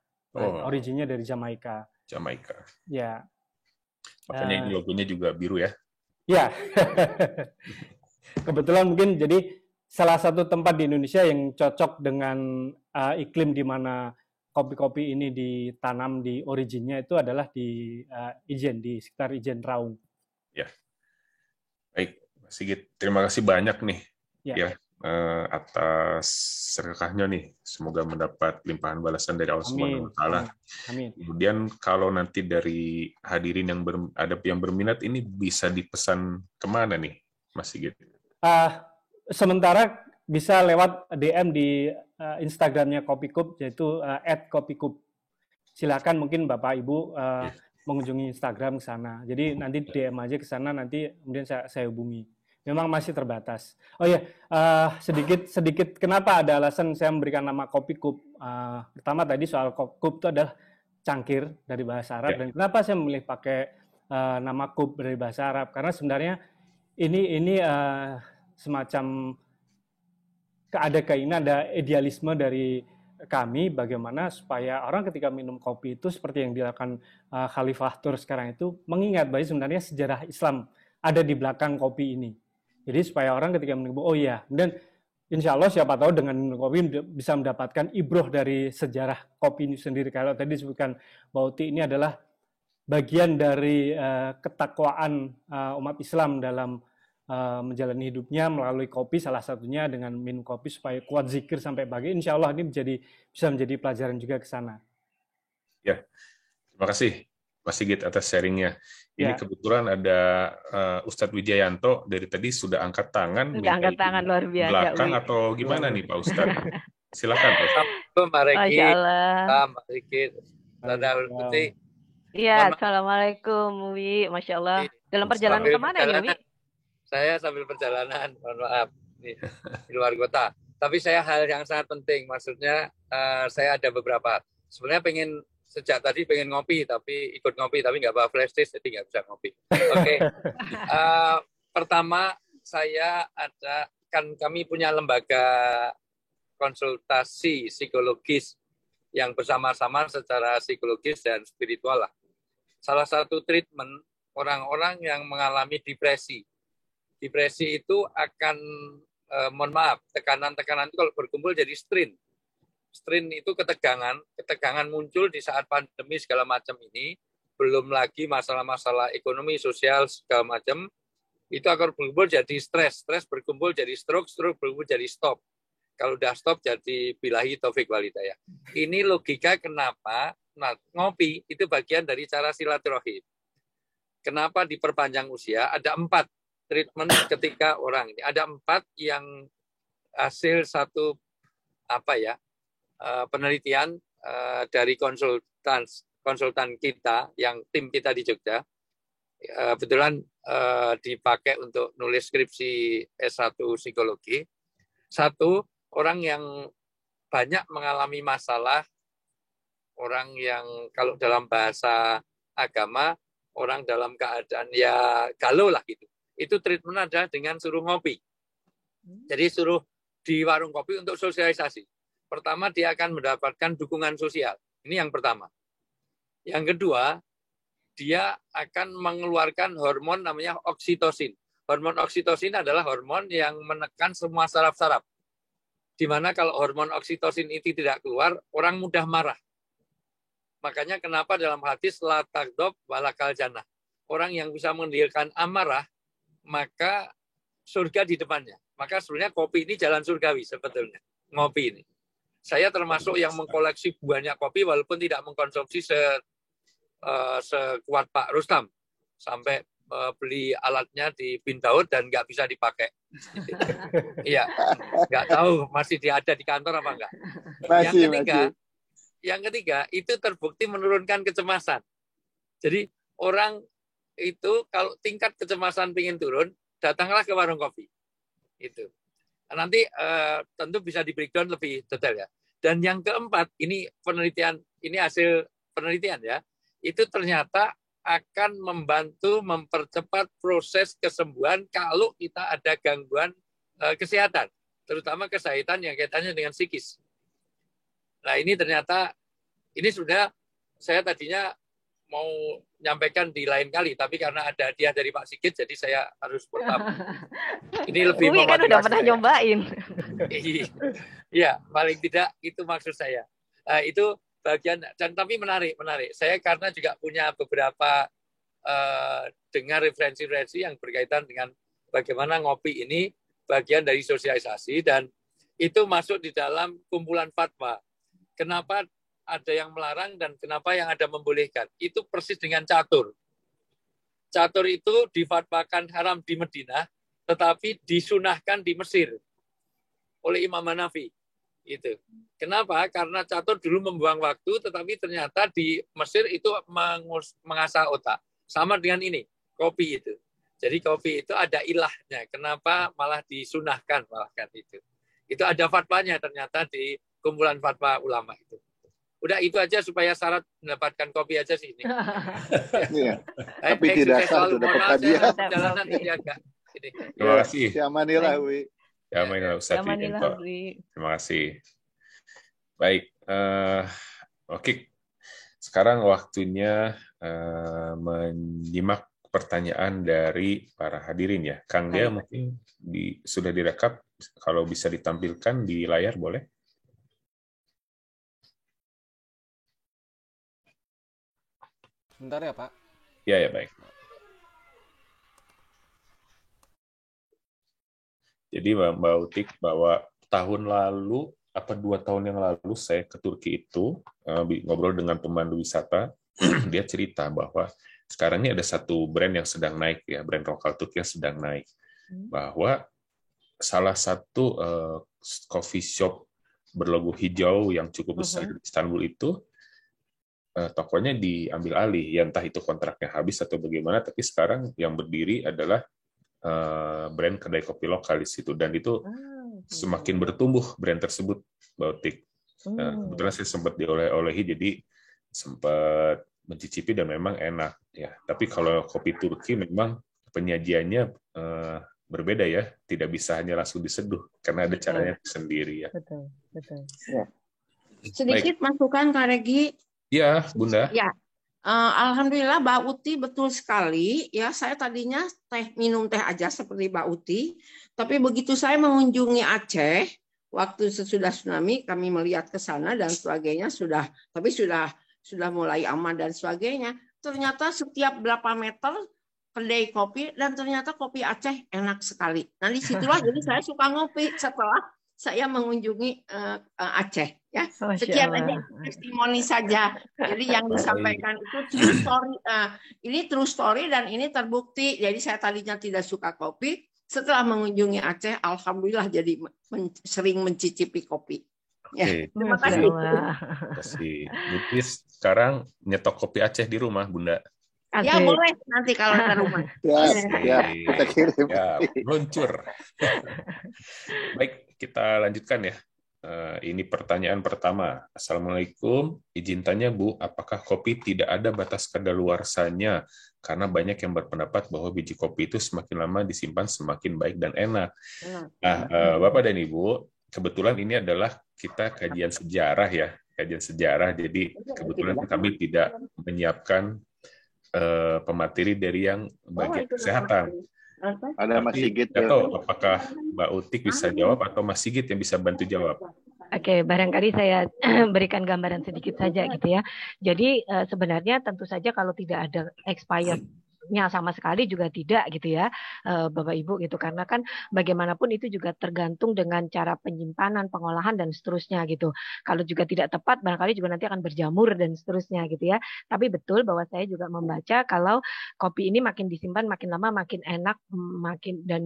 Originnya dari Jamaika. Jamaika. Ya. Makanya ini logonya juga biru ya. Ya. Kebetulan mungkin jadi salah satu tempat di Indonesia yang cocok dengan iklim di mana kopi-kopi ini ditanam di originnya itu adalah di Ijen, di sekitar Ijen Raung. Ya, baik, Mas Sigit. Terima kasih banyak nih ya atas sedekahnya nih. Semoga mendapat limpahan balasan dari Allah Subhanahu wa Ta'ala. Amin. Kemudian kalau nanti dari hadirin yang ada yang berminat ini bisa dipesan kemana nih, Mas Sigit? Sementara bisa lewat DM di Instagramnya Kopikup, yaitu @kopikup. Silakan mungkin Bapak Ibu mengunjungi Instagram ke sana. Jadi nanti DM aja ke sana, nanti kemudian saya hubungi. Memang masih terbatas. Oh ya, sedikit kenapa ada alasan saya memberikan nama Kopikup. Pertama tadi soal kup itu adalah cangkir dari bahasa Arab, dan kenapa saya memilih pakai nama kup dari bahasa Arab? Karena sebenarnya ini semacam ada keinginan, ada idealisme dari kami bagaimana supaya orang ketika minum kopi itu seperti yang dilakukan Khalifah Tur sekarang itu mengingat bahwa sebenarnya sejarah Islam ada di belakang kopi ini. Jadi supaya orang ketika minum, oh iya, dan insya Allah siapa tahu dengan minum kopi bisa mendapatkan ibroh dari sejarah kopi ini sendiri. Kalau tadi disebutkan bahwa ini adalah bagian dari ketakwaan umat Islam dalam menjalani hidupnya melalui kopi, salah satunya dengan minum kopi supaya kuat zikir sampai pagi. Insya Allah ini bisa menjadi pelajaran juga ke sana. Ya, terima kasih Mas Sigit atas sharingnya. Ini kebetulan ada Ustadz Wijayanto dari tadi sudah angkat tangan. Sudah angkat tangan luar biasa. Belakang atau gimana nih Pak Ustadz? Silakan Pak Ustadz. Mbak Regi, Masya Allah. Mbak Sigit, Saudara Putih. Iya, Assalamualaikum Wi, Masya Allah. Dalam perjalanan kemana ya Wi? Saya sambil perjalanan, mohon maaf, di luar kota. Tapi saya hal yang sangat penting, maksudnya saya ada beberapa. Sebenarnya sejak tadi pengen ngopi, tapi ikut ngopi, tapi nggak bawa flash disk, jadi nggak bisa ngopi. Oke. Pertama, kami punya lembaga konsultasi psikologis yang bersama-sama secara psikologis dan spiritual lah. Salah satu treatment orang-orang yang mengalami depresi. Depresi itu akan, mohon maaf, tekanan-tekanan itu kalau berkumpul jadi strain. Strain itu ketegangan muncul di saat pandemi segala macam ini, belum lagi masalah-masalah ekonomi, sosial, segala macam, itu akan berkumpul jadi stres berkumpul jadi stroke berkumpul jadi stop. Kalau udah stop jadi billahi taufik walhidayah. Ini logika kenapa ngopi itu bagian dari cara silaturahim. Kenapa diperpanjang usia? Ada 4 treatment ketika orang ini. Ada 4 yang hasil satu penelitian dari konsultan kita, yang tim kita di Jogja. Kebetulan dipakai untuk nulis skripsi S1 psikologi. Satu, orang yang banyak mengalami masalah orang yang kalau dalam bahasa agama, orang dalam keadaan ya galau lah gitu. Itu treatment adalah dengan suruh ngopi. Jadi suruh di warung kopi untuk sosialisasi. Pertama, dia akan mendapatkan dukungan sosial. Ini yang pertama. Yang kedua, dia akan mengeluarkan hormon namanya oksitosin. Hormon oksitosin adalah hormon yang menekan semua saraf-saraf. Di mana kalau hormon oksitosin itu tidak keluar, orang mudah marah. Makanya kenapa dalam hadis la tagdob walakal jannah. Orang yang bisa mengendalikan amarah, maka surga di depannya. Maka sebenarnya kopi ini jalan surgawi sebetulnya. Ngopi ini. Saya termasuk yang mengkoleksi banyak kopi walaupun tidak mengkonsumsi sekuat Pak Rustam. Sampai beli alatnya di Bin Daud dan nggak bisa dipakai. Iya, nggak tahu masih ada di kantor apa enggak. Yang ketiga itu terbukti menurunkan kecemasan. Jadi orang itu kalau tingkat kecemasan ingin turun, datanglah ke warung kopi. Itu. Nanti tentu bisa di breakdown lebih detail ya. Dan yang keempat, ini penelitian, ini hasil penelitian ya, itu ternyata akan membantu mempercepat proses kesembuhan kalau kita ada gangguan kesehatan, terutama kesehatan yang kaitannya dengan psikis. Nah ini ternyata, ini sudah saya tadinya mau nyampaikan di lain kali, tapi karena ada hadiah dari Pak Sigit, jadi saya harus pertama. Ini lebih Uwi kan udah pernah nyobain. Iya, paling tidak itu maksud saya. Itu bagian, dan tapi menarik. Saya karena juga punya beberapa dengar referensi-referensi yang berkaitan dengan bagaimana ngopi ini bagian dari sosialisasi, dan itu masuk di dalam kumpulan fatwa. Kenapa ada yang melarang dan kenapa yang ada membolehkan? Itu persis dengan catur. Catur itu difatwakan haram di Madinah, tetapi disunahkan di Mesir oleh Imam Hanafi. Itu. Kenapa? Karena catur dulu membuang waktu, tetapi ternyata di Mesir itu mengasah otak. Sama dengan ini, kopi itu. Jadi kopi itu ada ilahnya. Kenapa malah disunahkan malah kan itu. Itu ada fatwanya ternyata di kumpulan fatwa ulama itu. Udah itu aja supaya syarat mendapatkan kopi aja sih ini. Iya. Tapi tidak sah untuk dapat hadiah. Perjalanan dijaga. Terima kasih. Siamanilah, Wi. Siamanilah Ustaz. Terima kasih. Baik. Oke. Sekarang waktunya menyimak pertanyaan dari para hadirin ya. Kang Dea mungkin sudah direkap. Kalau bisa ditampilkan di layar boleh? Sebentar ya, Pak. Ya, baik. Jadi Mbak Utik, bahwa tahun lalu, 2 tahun yang lalu, saya ke Turki itu, ngobrol dengan pemandu wisata, dia cerita bahwa sekarang ini ada satu brand yang sedang naik, ya, brand lokal Turki yang sedang naik. Bahwa salah satu coffee shop berlogo hijau yang cukup besar di Istanbul itu, tokonya diambil alih, ya entah itu kontraknya habis atau bagaimana, tapi sekarang yang berdiri adalah brand kedai kopi lokal di situ, dan itu semakin bertumbuh brand tersebut, Mbak Utik. Kebetulan saya sempat diolehi, jadi sempat mencicipi dan memang enak ya. Tapi kalau kopi Turki memang penyajiannya berbeda ya, tidak bisa hanya langsung diseduh karena ada caranya sendiri ya. Betul. Ya. Sedikit masukan Kak Regi. Ya, Bunda. Ya, alhamdulillah Mbak Uti betul sekali. Ya, saya tadinya minum teh aja seperti Mbak Uti, tapi begitu saya mengunjungi Aceh waktu sesudah tsunami, kami melihat ke sana dan sebagainya sudah mulai aman dan sebagainya. Ternyata setiap berapa meter kedai kopi dan ternyata kopi Aceh enak sekali. Nah disitulah jadi saya suka ngopi setelah saya mengunjungi Aceh. Ya, sekian aja testimoni saja. Jadi yang disampaikan itu true story. Ini true story dan ini terbukti. Jadi saya tadinya tidak suka kopi, setelah mengunjungi Aceh, alhamdulillah jadi sering mencicipi kopi. Ya, terima kasih. Terima kasih. Jadi sekarang nyetok kopi Aceh di rumah, Bunda. Ya boleh nanti kalau ke rumah. Ya, kita kirim. Ya, meluncur. Baik, kita lanjutkan ya. Ini pertanyaan pertama. Assalamualaikum, izin tanya Bu, apakah kopi tidak ada batas kadaluarsanya? Karena banyak yang berpendapat bahwa biji kopi itu semakin lama disimpan semakin baik dan enak. Nah, Bapak dan Ibu, kebetulan ini adalah kita kajian sejarah ya, kajian sejarah. Jadi kebetulan kami tidak menyiapkan pemateri dari yang bagian kesehatan. Ada Mas Sigit. Tidak tahu apakah Mbak Utik bisa jawab atau Mas Sigit yang bisa bantu jawab. Oke, barangkali saya berikan gambaran sedikit saja gitu ya. Jadi sebenarnya tentu saja kalau tidak ada expirednya sama sekali juga tidak gitu ya, Bapak Ibu gitu. Karena kan bagaimanapun itu juga tergantung dengan cara penyimpanan, pengolahan dan seterusnya gitu. Kalau juga tidak tepat, barangkali juga nanti akan berjamur dan seterusnya gitu ya. Tapi betul bahwa saya juga membaca kalau kopi ini makin disimpan makin lama makin enak,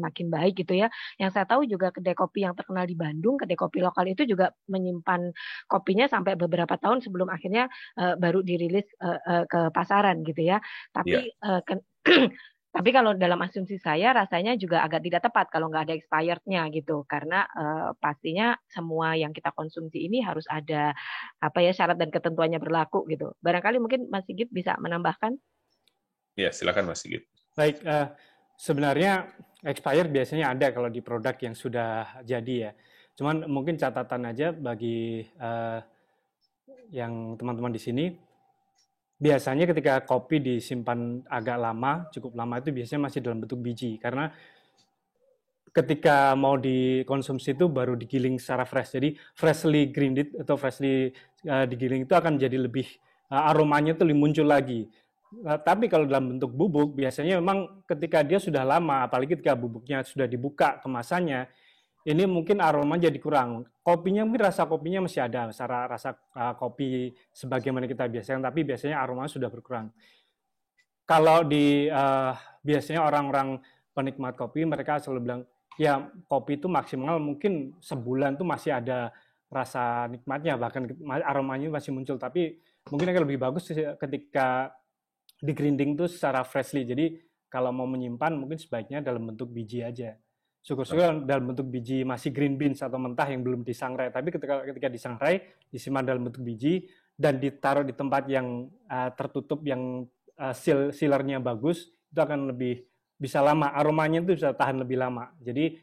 makin baik gitu ya. Yang saya tahu juga kedai kopi yang terkenal di Bandung, kedai kopi lokal itu juga menyimpan kopinya sampai beberapa tahun sebelum akhirnya baru dirilis ke pasaran gitu ya. Tapi tapi kalau dalam asumsi saya rasanya juga agak tidak tepat kalau nggak ada expirednya gitu, karena pastinya semua yang kita konsumsi ini harus ada syarat dan ketentuannya berlaku gitu. Barangkali mungkin Mas Sigit bisa menambahkan. Ya, silakan Mas Sigit. Baik, sebenarnya expired biasanya ada kalau di produk yang sudah jadi ya. Cuman mungkin catatan aja bagi yang teman-teman di sini, biasanya ketika kopi disimpan agak lama, cukup lama itu biasanya masih dalam bentuk biji. Karena ketika mau dikonsumsi itu baru digiling secara fresh. Jadi freshly grinded atau freshly digiling itu akan jadi lebih, aromanya itu lebih muncul lagi. Tapi kalau dalam bentuk bubuk, biasanya memang ketika dia sudah lama, apalagi ketika bubuknya sudah dibuka kemasannya, ini mungkin aroma jadi kurang. Kopinya mungkin rasa kopinya masih ada, rasa kopi sebagaimana kita biasakan, tapi biasanya aromanya sudah berkurang. Kalau biasanya orang-orang penikmat kopi, mereka selalu bilang, ya kopi itu maksimal mungkin sebulan tuh masih ada rasa nikmatnya, bahkan aromanya masih muncul. Tapi mungkin akan lebih bagus ketika di grinding tuh secara freshly. Jadi kalau mau menyimpan mungkin sebaiknya dalam bentuk biji aja. Syukur-syukur dalam bentuk biji masih green beans atau mentah yang belum disangrai. Tapi ketika disangrai, disimpan dalam bentuk biji dan ditaruh di tempat yang tertutup, yang sealernya bagus, itu akan lebih bisa lama. Aromanya itu bisa tahan lebih lama. Jadi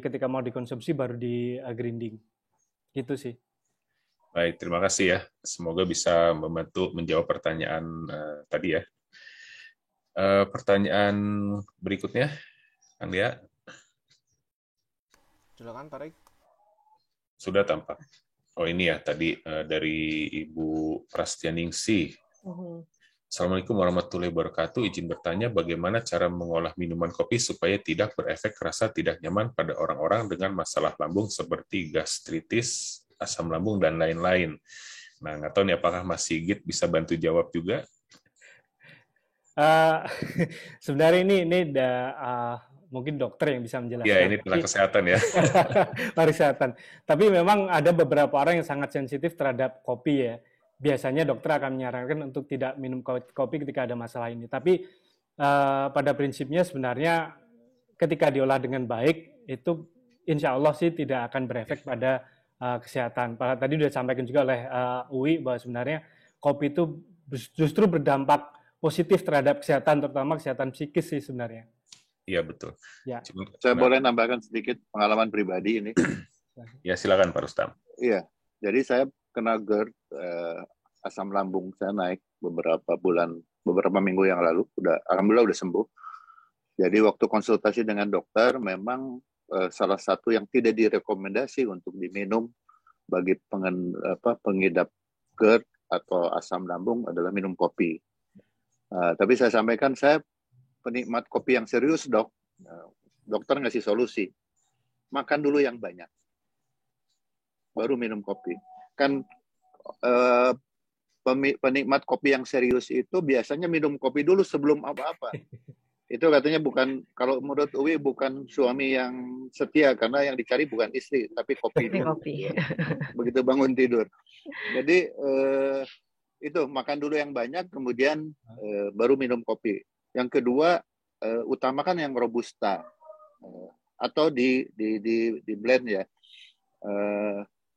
ketika mau dikonsumsi baru di grinding. Gitu sih. Baik, terima kasih ya. Semoga bisa membantu menjawab pertanyaan tadi ya. Pertanyaan berikutnya, Anglia. Silakan, Tarik. Sudah tampak. Oh ini ya, tadi dari Ibu Prastianingsih. Assalamualaikum warahmatullahi wabarakatuh. Izin bertanya bagaimana cara mengolah minuman kopi supaya tidak berefek rasa tidak nyaman pada orang-orang dengan masalah lambung seperti gastritis, asam lambung, dan lain-lain. Nah, nggak tahu nih apakah Mas Sigit bisa bantu jawab juga? Sebenarnya ini mungkin dokter yang bisa menjelaskan. Ya, ini tentang kesehatan ya. Kesehatan. Tapi memang ada beberapa orang yang sangat sensitif terhadap kopi ya. Biasanya dokter akan menyarankan untuk tidak minum kopi ketika ada masalah ini. Tapi pada prinsipnya sebenarnya ketika diolah dengan baik, itu insya Allah sih tidak akan berefek pada kesehatan. Tadi sudah disampaikan juga oleh Uwi bahwa sebenarnya kopi itu justru berdampak positif terhadap kesehatan, terutama kesehatan psikis sih sebenarnya. Iya, betul. Ya. Saya boleh nambahkan sedikit pengalaman pribadi ini? Ya, silakan Pak Rustam. Iya, jadi saya kena GERD, asam lambung saya naik beberapa minggu yang lalu, alhamdulillah udah sembuh. Jadi waktu konsultasi dengan dokter, memang salah satu yang tidak direkomendasi untuk diminum bagi pengidap GERD atau asam lambung adalah minum kopi. Tapi saya sampaikan, saya penikmat kopi yang serius, dok. Dokter ngasih solusi, makan dulu yang banyak, baru minum kopi. Kan penikmat kopi yang serius itu biasanya minum kopi dulu sebelum apa-apa. Itu katanya bukan, kalau menurut Uwi bukan suami yang setia, karena yang dicari bukan istri, tapi kopi dulu. Begitu bangun tidur. Jadi itu makan dulu yang banyak, kemudian baru minum kopi. Yang kedua, utamakan yang robusta atau di blend ya.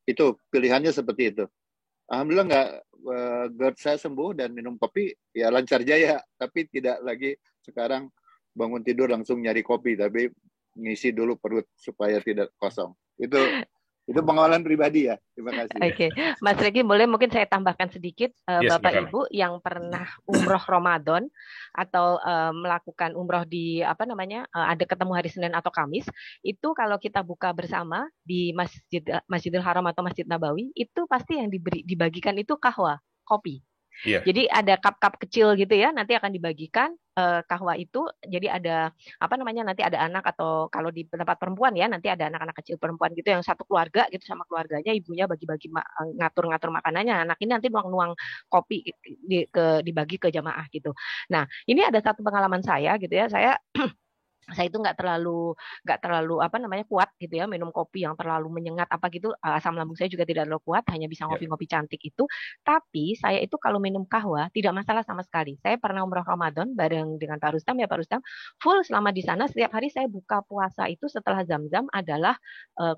Itu pilihannya seperti itu. Alhamdulillah GERD saya sembuh dan minum kopi ya lancar jaya, tapi tidak lagi sekarang bangun tidur langsung nyari kopi, tapi ngisi dulu perut supaya tidak kosong. Itu pengalaman pribadi ya. Terima kasih. Oke, Mas Regi, boleh mungkin saya tambahkan sedikit, Yes, Bapak silakan. Ibu yang pernah umroh Ramadan atau melakukan umroh di apa namanya, ada ketemu hari Senin atau Kamis, itu kalau kita buka bersama di Masjidil Haram atau Masjid Nabawi, itu pasti yang dibagikan itu kahwa, kopi. Iya. Jadi ada cup-cup kecil gitu ya, nanti akan dibagikan kahwa itu. Jadi ada apa namanya, nanti ada anak, atau kalau di tempat perempuan ya, nanti ada anak-anak kecil perempuan gitu yang satu keluarga gitu sama keluarganya, ibunya bagi-bagi ngatur-ngatur makanannya, anak ini nanti nuang-nuang kopi dibagi ke jamaah gitu. Nah, ini ada satu pengalaman saya gitu ya, saya itu nggak terlalu apa namanya kuat gitu ya, minum kopi yang terlalu menyengat apa gitu, asam lambung saya juga tidak terlalu kuat, hanya bisa ngopi-ngopi cantik itu. Tapi saya itu kalau minum kahwa tidak masalah sama sekali. Saya pernah umroh Ramadan bareng dengan Pak Rustam ya, Pak Rustam full selama di sana, setiap hari saya buka puasa itu setelah zam-zam adalah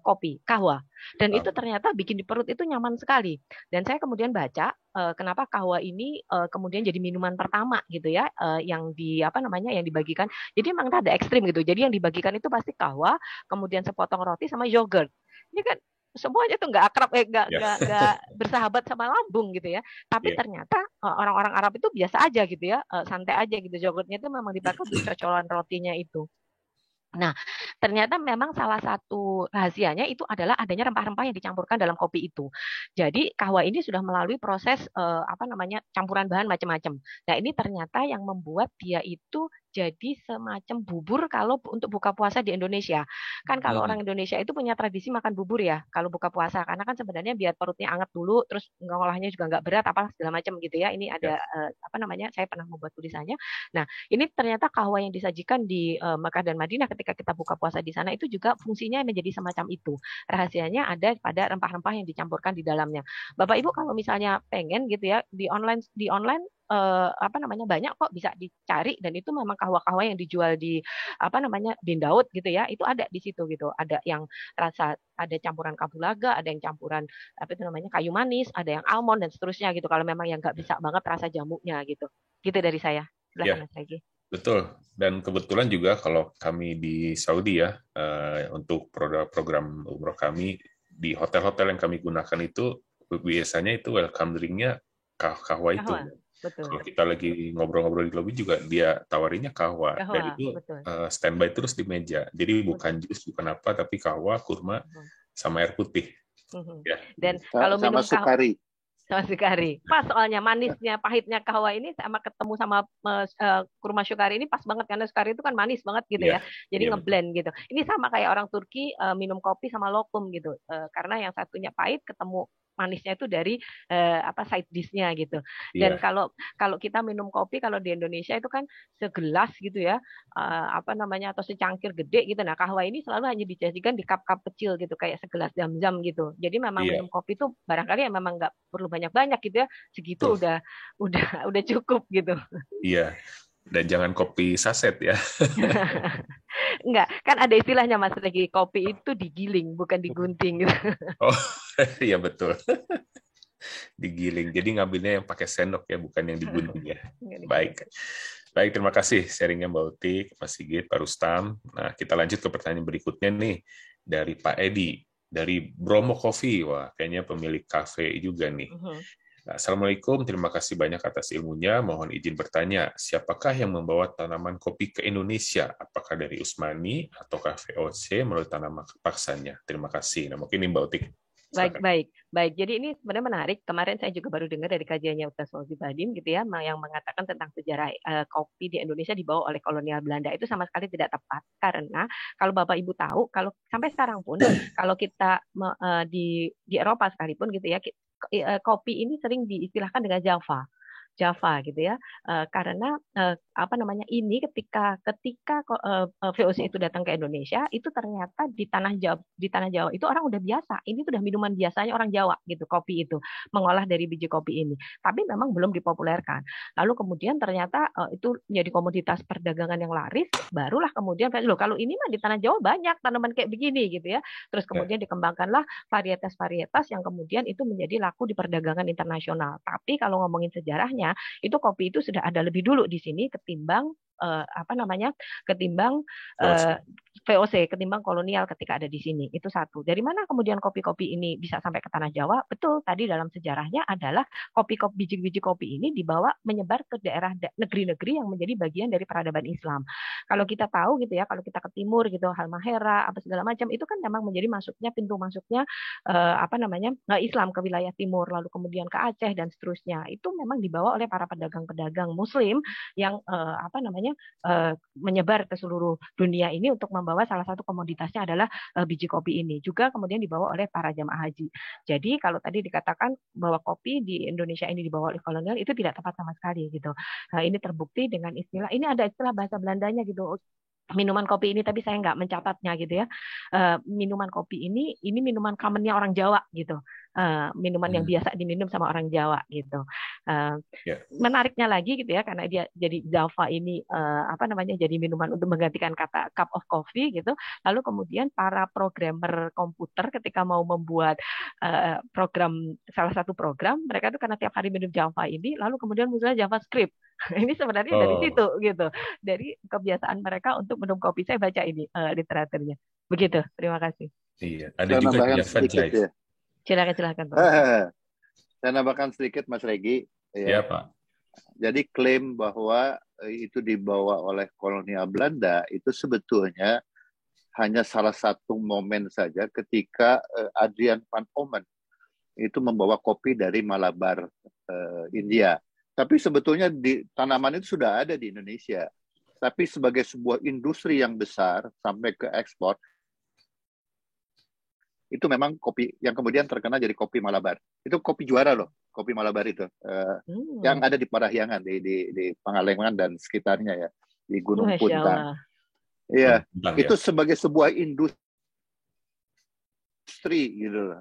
kopi kahwa, dan itu ternyata bikin di perut itu nyaman sekali. Dan saya kemudian baca kenapa kahwa ini kemudian jadi minuman pertama gitu ya, yang yang dibagikan. Jadi memang ada ekstrim gitu. Jadi yang dibagikan itu pasti kahwa, kemudian sepotong roti sama yogurt. Ini kan semuanya tuh nggak akrab, nggak bersahabat sama lambung gitu ya. Tapi ternyata orang-orang Arab itu biasa aja gitu ya, santai aja gitu. Yogurtnya itu memang dipakai untuk cocolan rotinya itu. Nah, ternyata memang salah satu rahasianya itu adalah adanya rempah-rempah yang dicampurkan dalam kopi itu. Jadi kahwa ini sudah melalui proses campuran bahan macam-macam. Nah, ini ternyata yang membuat dia itu jadi semacam bubur kalau untuk buka puasa di Indonesia. Kan kalau orang Indonesia itu punya tradisi makan bubur ya kalau buka puasa, karena kan sebenarnya biar perutnya anget dulu, terus ngolahnya juga nggak berat apalah segala macam gitu ya. Ini ada saya pernah membuat tulisannya. Nah, ini ternyata kahwa yang disajikan di Mekah dan Madinah ketika kita buka puasa di sana itu juga fungsinya menjadi semacam itu. Rahasianya ada pada rempah-rempah yang dicampurkan di dalamnya. Bapak Ibu kalau misalnya pengen gitu ya, di online banyak kok bisa dicari, dan itu memang kahwa-kahwa yang dijual di Bin Daud gitu ya, itu ada di situ gitu. Ada yang ada campuran kapulaga, ada yang campuran kayu manis, ada yang almond dan seterusnya gitu. Kalau memang yang nggak bisa banget rasa jamuknya gitu. Gitu dari saya. Silakan Mas Regi. Betul. Dan kebetulan juga kalau kami di Saudi ya, untuk program umroh kami di hotel-hotel yang kami gunakan itu biasanya itu welcome drink-nya kahwa itu. Betul. Kalau kita lagi ngobrol-ngobrol di lobi juga dia tawarinnya kahwa. Dan itu standby terus di meja. Jadi bukan jus, bukan apa, tapi kahwa, kurma, sama air putih. Ya. Dan kalau minum sukari. Sama sukari. Pas soalnya manisnya, pahitnya kahwa ini sama ketemu sama kurma sukari ini pas banget, karena sukari itu kan manis banget gitu ya. Jadi ngeblend gitu. Ini sama kayak orang Turki minum kopi sama lokum gitu. Karena yang satunya pahit ketemu manisnya itu dari side dish-nya gitu. Dan kalau kita minum kopi kalau di Indonesia itu kan segelas gitu ya, atau secangkir gede gitu. Nah, kahwa ini selalu hanya disajikan di cup-cup kecil gitu, kayak segelas zam-zam gitu. Jadi memang minum kopi itu barangkali ya memang nggak perlu banyak-banyak gitu ya. Segitu udah cukup gitu. Iya. Dan jangan kopi saset ya. Enggak, kan ada istilahnya Mas Regi, kopi itu digiling bukan digunting gitu. Oh, iya betul. Digiling. Jadi ngambilnya yang pakai sendok ya, bukan yang digunting ya. Baik. Baik, terima kasih sharingnya Mbak Uti, Mas Sigit, Pak Rustam. Nah, kita lanjut ke pertanyaan berikutnya nih dari Pak Edi dari Bromo Coffee. Wah, kayaknya pemilik kafe juga nih. Assalamualaikum, terima kasih banyak atas ilmunya. Mohon izin bertanya, siapakah yang membawa tanaman kopi ke Indonesia? Apakah dari Usmani ataukah VOC melalui tanaman paksanya? Terima kasih. Nah, mungkin ini Mbak Utik. Baik. Jadi ini sebenarnya menarik. Kemarin saya juga baru dengar dari kajiannya Ustaz Fauzi Badim gitu ya, yang mengatakan tentang sejarah kopi di Indonesia dibawa oleh kolonial Belanda. Itu sama sekali tidak tepat, karena kalau Bapak Ibu tahu, kalau sampai sekarang pun kalau kita di Eropa sekalipun gitu ya, kopi ini sering diistilahkan dengan Java. Java gitu ya. Karena apa namanya ini ketika VOC itu datang ke Indonesia itu ternyata di tanah Jawa itu orang udah biasa. Ini sudah minuman biasanya orang Jawa gitu, kopi itu, mengolah dari biji kopi ini. Tapi memang belum dipopulerkan. Lalu kemudian ternyata itu menjadi komoditas perdagangan yang laris, barulah kemudian loh kalau ini mah di tanah Jawa banyak tanaman kayak begini gitu ya. Terus kemudian dikembangkanlah varietas-varietas yang kemudian itu menjadi laku di perdagangan internasional. Tapi kalau ngomongin sejarahnya, itu kopi itu sudah ada lebih dulu di sini ketimbang VOC, ketimbang kolonial ketika ada di sini. Itu satu. Dari mana kemudian kopi-kopi ini bisa sampai ke tanah Jawa? Betul, tadi dalam sejarahnya adalah biji-biji kopi ini dibawa menyebar ke daerah negeri-negeri yang menjadi bagian dari peradaban Islam. Kalau kita tahu gitu ya, kalau kita ke timur gitu, Halmahera apa segala macam itu kan memang menjadi pintu masuknya Islam ke wilayah timur, lalu kemudian ke Aceh dan seterusnya. Itu memang dibawa oleh para pedagang-pedagang Muslim yang menyebar ke seluruh dunia ini untuk membawa salah satu komoditasnya adalah biji kopi ini. Juga kemudian dibawa oleh para jamaah haji. Jadi kalau tadi dikatakan bahwa kopi di Indonesia ini dibawa oleh kolonial itu tidak tepat sama sekali gitu. Ini terbukti dengan istilah, ini ada istilah bahasa Belandanya gitu. Minuman kopi ini, tapi saya nggak mencatatnya gitu ya. Minuman kopi ini minuman commonnya orang Jawa gitu. Minuman yang biasa diminum sama orang Jawa gitu. Menariknya lagi gitu ya, karena dia jadi Java ini jadi minuman untuk menggantikan kata cup of coffee gitu. Lalu kemudian para programmer komputer ketika mau membuat salah satu program, mereka tuh karena tiap hari minum Java ini, lalu kemudian munculnya JavaScript. Ini sebenarnya dari situ gitu, dari kebiasaan mereka untuk minum kopi. Saya baca ini literaturnya. Begitu. Terima kasih. Iya, ada juga Java Jive. Silakan Pak. Saya nambahkan sedikit Mas Regi. Ya Pak. Jadi klaim bahwa itu dibawa oleh kolonial Belanda itu sebetulnya hanya salah satu momen saja ketika Adrian van Omen itu membawa kopi dari Malabar, India. Tapi sebetulnya tanaman itu sudah ada di Indonesia. Tapi sebagai sebuah industri yang besar sampai ke ekspor, itu memang kopi yang kemudian terkenal jadi kopi Malabar. Itu kopi juara loh, kopi Malabar itu. Yang ada di Parahyangan, di Pangalengan dan sekitarnya ya, di Gunung Puntang. Iya, itu sebagai sebuah industri gitu.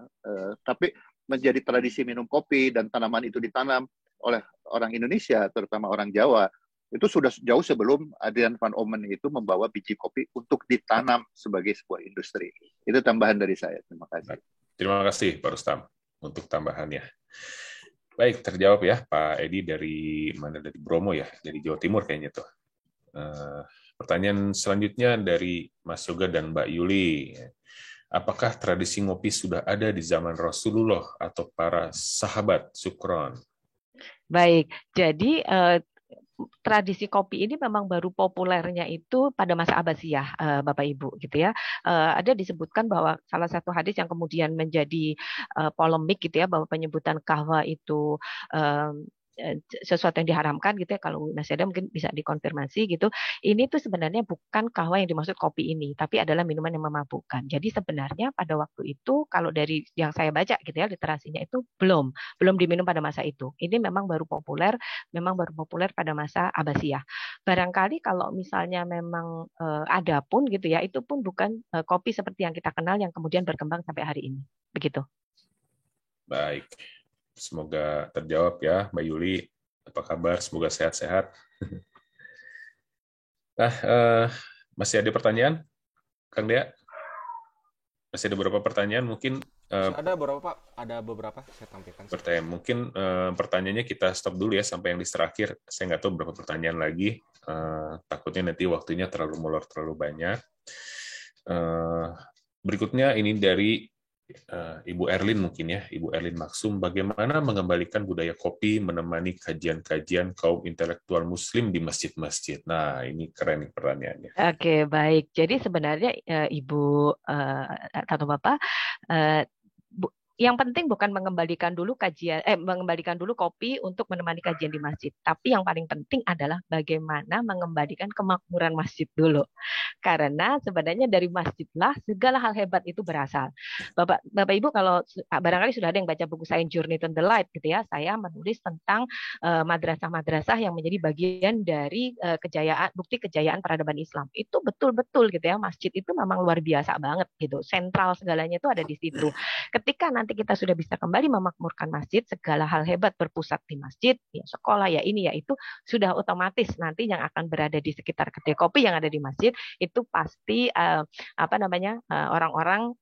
Tapi menjadi tradisi minum kopi dan tanaman itu ditanam oleh orang Indonesia, terutama orang Jawa, itu sudah jauh sebelum Adrian van Omen itu membawa biji kopi untuk ditanam sebagai sebuah industri. Itu tambahan dari saya. Terima kasih. Terima kasih Pak Rustam untuk tambahannya. Baik, terjawab ya Pak Edi dari Bromo ya, dari Jawa Timur kayaknya tuh. Pertanyaan selanjutnya dari Mas Yoga dan Mbak Yuli. Apakah tradisi ngopi sudah ada di zaman Rasulullah atau para sahabat? Syukron. Baik, jadi tradisi kopi ini memang baru populernya itu pada masa Abbasiyah, Bapak Ibu, gitu ya. Ada disebutkan bahwa salah satu hadis yang kemudian menjadi polemik gitu ya, bahwa penyebutan kahwa itu sesuatu yang diharamkan gitu ya, kalau masih ada mungkin bisa dikonfirmasi gitu. Ini tuh sebenarnya bukan kahwa yang dimaksud kopi ini, tapi adalah minuman yang memabukkan. Jadi sebenarnya pada waktu itu kalau dari yang saya baca gitu ya, literasinya itu belum diminum pada masa itu. Ini memang baru populer pada masa Abbasiyah. Barangkali kalau misalnya memang ada pun gitu ya, itu pun bukan kopi seperti yang kita kenal yang kemudian berkembang sampai hari ini. Begitu. Baik. Semoga terjawab ya, Mbak Yuli. Apa kabar? Semoga sehat-sehat. Nah, masih ada pertanyaan, Kang Dea? Masih ada beberapa pertanyaan, mungkin. Ada beberapa saya tampilkan. Mungkin pertanyaannya kita stop dulu ya sampai yang list terakhir. Saya nggak tahu berapa pertanyaan lagi. Takutnya nanti waktunya terlalu molor, terlalu banyak. Berikutnya ini dari Ibu Erlin mungkin ya, Ibu Erlin Maksum, bagaimana mengembalikan budaya kopi menemani kajian-kajian kaum intelektual Muslim di masjid-masjid? Nah, ini keren nih pertanyaannya. Oke, baik. Jadi sebenarnya Ibu atau Bapak, yang penting bukan mengembalikan dulu mengembalikan dulu kopi untuk menemani kajian di masjid. Tapi yang paling penting adalah bagaimana mengembalikan kemakmuran masjid dulu. Karena sebenarnya dari masjidlah segala hal hebat itu berasal. Bapak Ibu kalau barangkali sudah ada yang baca buku saya Journey to the Light gitu ya. Saya menulis tentang madrasah-madrasah yang menjadi bagian dari bukti kejayaan peradaban Islam. Itu betul-betul gitu ya. Masjid itu memang luar biasa banget gitu. Sentral segalanya itu ada di situ. Ketika nanti kita sudah bisa kembali memakmurkan masjid, segala hal hebat berpusat di masjid, ya sekolah ya ini ya itu sudah otomatis nanti yang akan berada di sekitar kedai kopi yang ada di masjid itu pasti orang-orang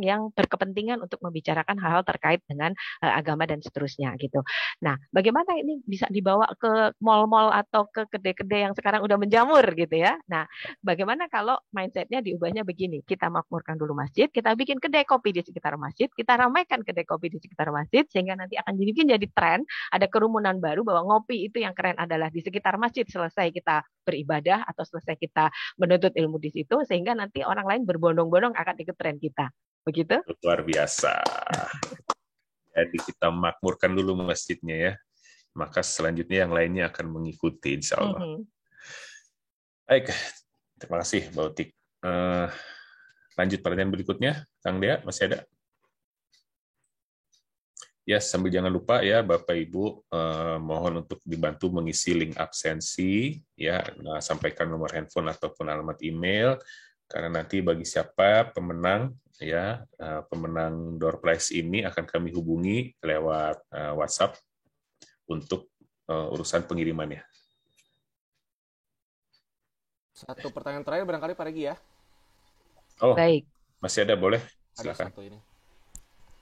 yang berkepentingan untuk membicarakan hal-hal terkait dengan agama dan seterusnya gitu. Nah, bagaimana ini bisa dibawa ke mal-mal atau ke kedai-kedai yang sekarang udah menjamur gitu ya. Nah, bagaimana kalau mindsetnya diubahnya begini, kita makmurkan dulu masjid, kita bikin kedai kopi di sekitar masjid, kita ramaikan kedai kopi di sekitar masjid, sehingga nanti akan jadi tren, ada kerumunan baru bahwa ngopi itu yang keren adalah di sekitar masjid selesai kita beribadah atau selesai kita menuntut ilmu di situ, sehingga nanti orang lain berbondong-bondong akan ikut tren kita. Begitu? Luar biasa. Jadi kita makmurkan dulu masjidnya ya, maka selanjutnya yang lainnya akan mengikuti insya Allah. Baik, terima kasih Mbak Utik. Lanjut pertanyaan berikutnya, Kang Dea, masih ada? Ya, sambil jangan lupa ya Bapak Ibu, mohon untuk dibantu mengisi link absensi ya, sampaikan nomor handphone ataupun alamat email karena nanti bagi siapa pemenang ya, pemenang door prize ini akan kami hubungi lewat WhatsApp untuk urusan pengirimannya. Satu pertanyaan terakhir barangkali Pak Regi ya. Oh, baik. Masih ada, boleh? Ada Silakan. satu ini.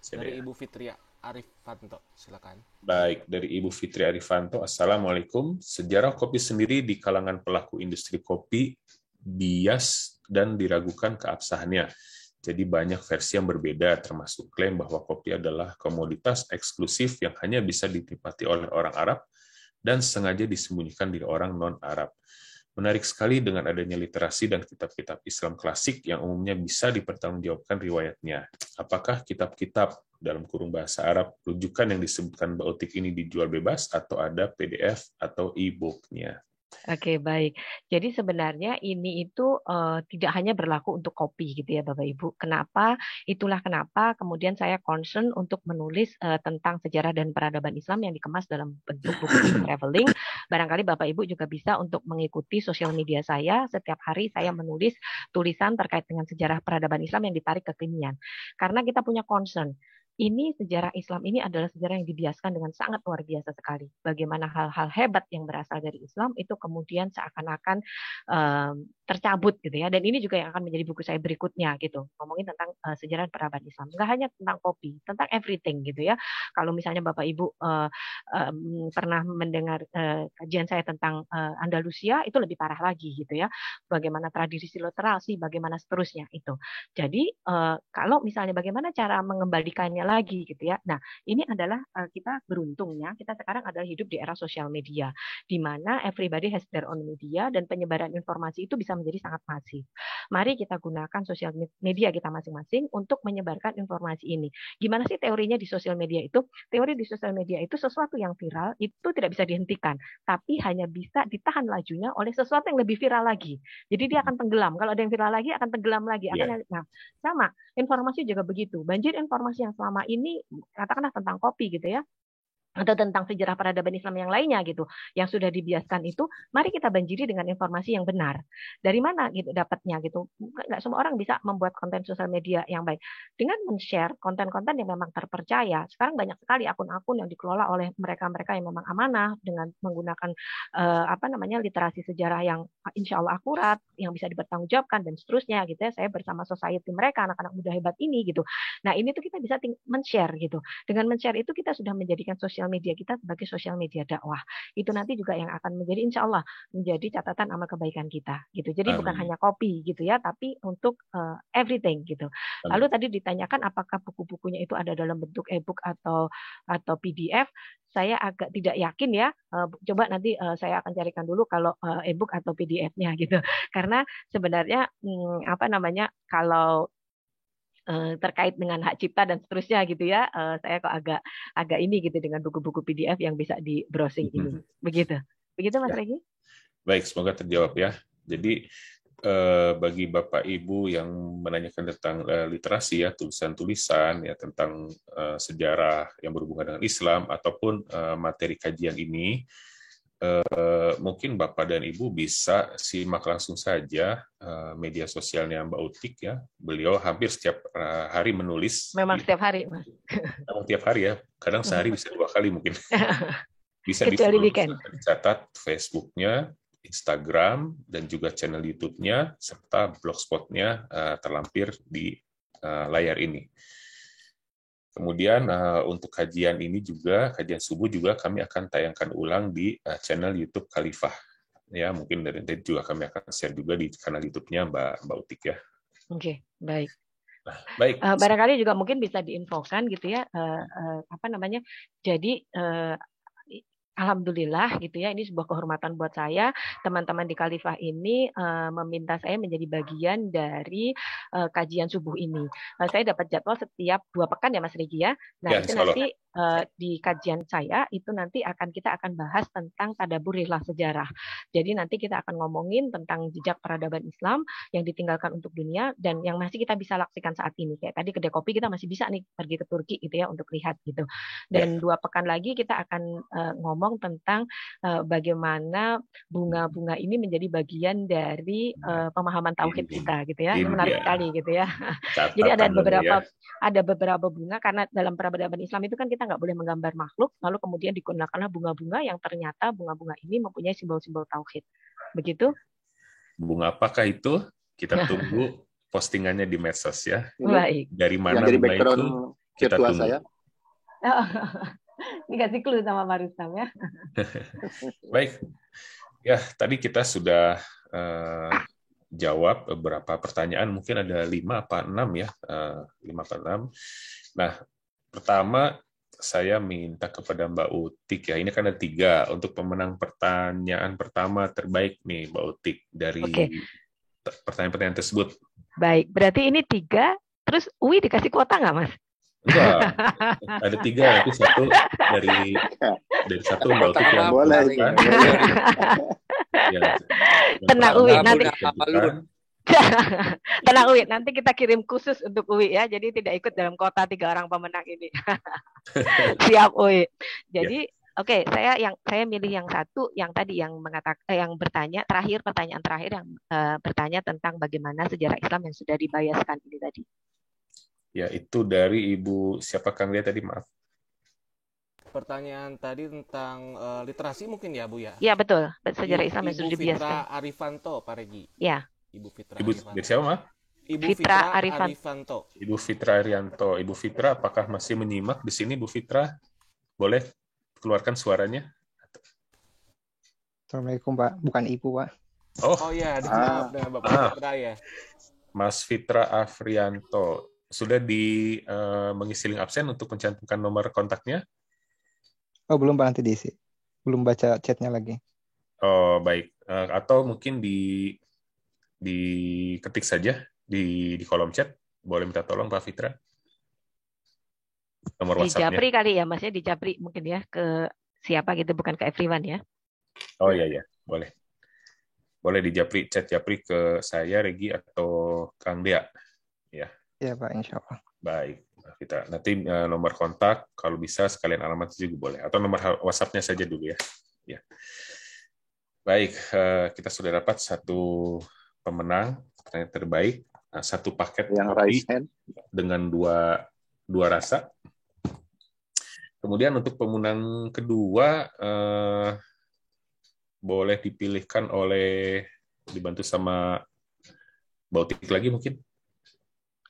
Dari Ibu Fitria Arifanto, silakan. Baik, dari Ibu Fitri Arifanto, Assalamualaikum. Sejarah kopi sendiri di kalangan pelaku industri kopi bias dan diragukan keabsahannya. Jadi banyak versi yang berbeda, termasuk klaim bahwa kopi adalah komoditas eksklusif yang hanya bisa dinikmati oleh orang Arab dan sengaja disembunyikan dari orang non-Arab. Menarik sekali dengan adanya literasi dan kitab-kitab Islam klasik yang umumnya bisa dipertanggungjawabkan riwayatnya. Apakah kitab-kitab dalam kurung bahasa Arab rujukan yang disebutkan Mbak Utik ini dijual bebas atau ada PDF atau e-book-nya? Oke, baik. Jadi sebenarnya ini itu tidak hanya berlaku untuk kopi gitu ya Bapak Ibu. Kenapa? Itulah kenapa kemudian saya concern untuk menulis tentang sejarah dan peradaban Islam yang dikemas dalam bentuk buku traveling. Barangkali Bapak Ibu juga bisa untuk mengikuti sosial media saya. Setiap hari saya menulis tulisan terkait dengan sejarah peradaban Islam yang ditarik kekinian. Karena kita punya concern. Ini sejarah Islam ini adalah sejarah yang dibiaskan dengan sangat luar biasa sekali. Bagaimana hal-hal hebat yang berasal dari Islam itu kemudian seakan-akan tercabut gitu ya. Dan ini juga yang akan menjadi buku saya berikutnya gitu. Ngomongin tentang sejarah peradaban Islam. Nggak hanya tentang kopi, tentang everything gitu ya. Kalau misalnya Bapak Ibu pernah mendengar kajian saya tentang Andalusia, itu lebih parah lagi gitu ya. Bagaimana tradisi literasi, bagaimana seterusnya itu. Jadi kalau misalnya bagaimana cara mengembalikannya lagi gitu ya. Nah, ini adalah kita beruntungnya kita sekarang adalah hidup di era sosial media di mana everybody has their own media dan penyebaran informasi itu bisa menjadi sangat masif. Mari kita gunakan sosial media kita masing-masing untuk menyebarkan informasi ini. Gimana sih teorinya di sosial media itu? Teori di sosial media itu sesuatu yang viral itu tidak bisa dihentikan, tapi hanya bisa ditahan lajunya oleh sesuatu yang lebih viral lagi. Jadi dia akan tenggelam. Kalau ada yang viral lagi akan tenggelam lagi. Nah, sama informasi juga begitu. Banjir informasi yang selama ini katakanlah tentang kopi gitu ya atau tentang sejarah peradaban Islam yang lainnya gitu yang sudah dibiaskan itu, mari kita banjiri dengan informasi yang benar. Dari mana gitu dapatnya gitu? Nggak semua orang bisa membuat konten sosial media yang baik dengan men-share konten-konten yang memang terpercaya. Sekarang banyak sekali akun-akun yang dikelola oleh mereka-mereka yang memang amanah dengan menggunakan literasi sejarah yang insya Allah akurat, yang bisa dipertanggungjawabkan dan seterusnya gitu ya. Saya bersama society mereka anak-anak muda hebat ini gitu. Nah ini tuh kita bisa men-share gitu. Dengan men-share itu kita sudah menjadikan sosial media kita sebagai sosial media dakwah. Itu nanti juga yang akan menjadi insya Allah menjadi catatan amal kebaikan kita gitu. Jadi bukan hanya kopi gitu ya, tapi untuk everything gitu. Lalu tadi ditanyakan apakah buku-bukunya itu ada dalam bentuk e-book atau PDF. Saya agak tidak yakin ya. Coba nanti saya akan carikan dulu kalau e-book atau PDF-nya gitu. Karena sebenarnya kalau terkait dengan hak cipta dan seterusnya gitu ya. Saya kok agak ini gitu dengan buku-buku PDF yang bisa di browsing ini. Begitu Mas Ya. Regi? Baik, semoga terjawab ya. Jadi bagi Bapak Ibu yang menanyakan tentang literasi ya, tulisan-tulisan ya tentang sejarah yang berhubungan dengan Islam ataupun materi kajian ini, mungkin Bapak dan Ibu bisa simak langsung saja media sosialnya Mbak Utik ya. Beliau hampir setiap hari menulis. Memang setiap hari, Mas. Memang tiap hari ya. Kadang sehari bisa 2 kali mungkin. Bisa Kecuali weekend. dicatat Facebooknya, Instagram, dan juga channel YouTube-nya, serta blogspot-nya terlampir di layar ini. Kemudian untuk kajian ini juga, kajian subuh juga kami akan tayangkan ulang di channel YouTube Khalifah. Ya, mungkin dari juga kami akan share juga di kanal YouTube-nya Mbak Utik ya. Oke, baik. Nah, baik. Barangkali juga mungkin bisa diinfokan gitu ya, Jadi alhamdulillah gitu ya, ini sebuah kehormatan buat saya. Teman-teman di Khalifah ini meminta saya menjadi bagian dari kajian subuh ini. Saya dapat jadwal setiap 2 pekan ya Mas Regi ya. Nah Ya, itu nanti di kajian saya itu nanti kita akan bahas tentang tadabbur rihlah sejarah. Jadi nanti kita akan ngomongin tentang jejak peradaban Islam yang ditinggalkan untuk dunia dan yang masih kita bisa laksikan saat ini. Kayak tadi kedai kopi kita masih bisa nih pergi ke Turki gitu ya untuk lihat gitu. Dan 2 pekan lagi kita akan ngomong tentang bagaimana bunga-bunga ini menjadi bagian dari pemahaman tauhid kita gitu ya. Ini menarik sekali gitu ya. Jadi ada beberapa bunga karena dalam peradaban Islam itu kan kita nggak boleh menggambar makhluk, lalu kemudian digunakanlah bunga-bunga yang ternyata bunga-bunga ini mempunyai simbol-simbol tauhid. Begitu? Bunga apakah itu? Kita tunggu postingannya di medsos ya. Baik. Dari mana bunga itu? Kita tunggu. Saya. Dikasih clue sama Pak Rustam ya. Baik. Ya, tadi kita sudah jawab beberapa pertanyaan, mungkin ada 5 apa 6 ya. 5 atau 6. Nah, pertama saya minta kepada Mbak Utik ya, ini kan ada 3 untuk pemenang pertanyaan pertama terbaik nih Mbak Utik dari pertanyaan-pertanyaan tersebut. Baik, berarti ini 3, terus UI dikasih kuota nggak Mas? Enggak, ada 3, nanti 1 dari 1 Mbak Utik yang boleh. Tenang UI, nanti tenang Uwi, nanti kita kirim khusus untuk Uwi ya. Jadi tidak ikut dalam kota 3 orang pemenang ini. Siap Uwi. Jadi oke, saya milih yang 1 yang tadi yang yang bertanya pertanyaan terakhir yang bertanya tentang bagaimana sejarah Islam yang sudah dibayaskan ini tadi. Ya, itu dari Ibu siapa Kang Lia tadi, maaf. Pertanyaan tadi tentang literasi mungkin ya Bu ya? Iya betul, sejarah Islam yang sudah dibiaskan. Ibu Fitra Arifanto, Pak Regi. Ya. Ibu Fitra Ibu siapa, Mas? Ibu Fitra Arifanto. Ibu Fitra Arianto. Ibu Fitra, apakah masih menyimak di sini, Bu Fitra? Boleh keluarkan suaranya? Assalamualaikum, Pak. Bukan Ibu, Pak. Oh ya, dengan Bapak Fitra ya. Mas Fitra Afrianto. Sudah mengisi link absen untuk mencantumkan nomor kontaknya? Oh, belum, Pak. Nanti diisi. Belum baca chatnya lagi. Oh, baik. Atau mungkin diketik saja di kolom chat. Boleh minta tolong Pak Fitra? Nomor WhatsApp-nya. Di Japri kali ya, Mas ya, di Japri mungkin ya ke siapa gitu, bukan ke everyone ya. Oh iya, boleh. Boleh di Japri, chat Japri ke saya, Regi, atau Kang Dea. Ya. Iya Pak, insya Allah. Baik, Pak Fitra. Nanti nomor kontak, kalau bisa sekalian alamat juga boleh. Atau nomor WhatsApp-nya saja dulu ya. Ya. Baik, kita sudah dapat 1 pemenang pertanyaan terbaik, 1 paket yang kopi dengan 2 rasa. Kemudian untuk pemenang kedua boleh dipilihkan dibantu sama Mbak Utik lagi mungkin.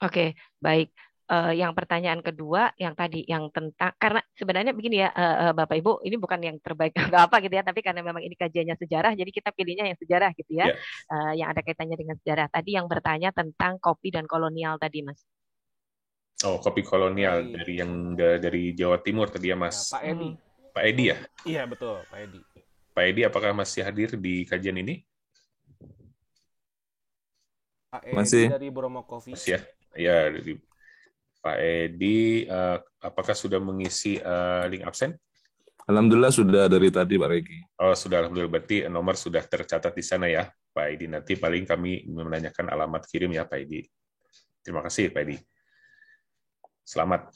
Oke, baik. Yang pertanyaan kedua yang tadi yang tentang, karena sebenarnya begini ya Bapak Ibu, ini bukan yang terbaik nggak apa gitu ya, tapi karena memang ini kajiannya sejarah, jadi kita pilihnya yang sejarah gitu ya, yang ada kaitannya dengan sejarah. Tadi yang bertanya tentang kopi dan kolonial tadi Mas. Oh, kopi kolonial dari Jawa Timur tadi ya Mas. Pak Edi. Pak Edi ya? Iya betul, Pak Edi. Pak Edi apakah masih hadir di kajian ini? Pak Edi masih. Dari Bromo Coffee. Masih ya. Ya, Pak Edi, apakah sudah mengisi link absen? Alhamdulillah sudah dari tadi Pak Regi. Oh, sudah, alhamdulillah. Berarti nomor sudah tercatat di sana ya, Pak Edi. Nanti paling kami menanyakan alamat kirim ya, Pak Edi. Terima kasih, Pak Edi. Selamat.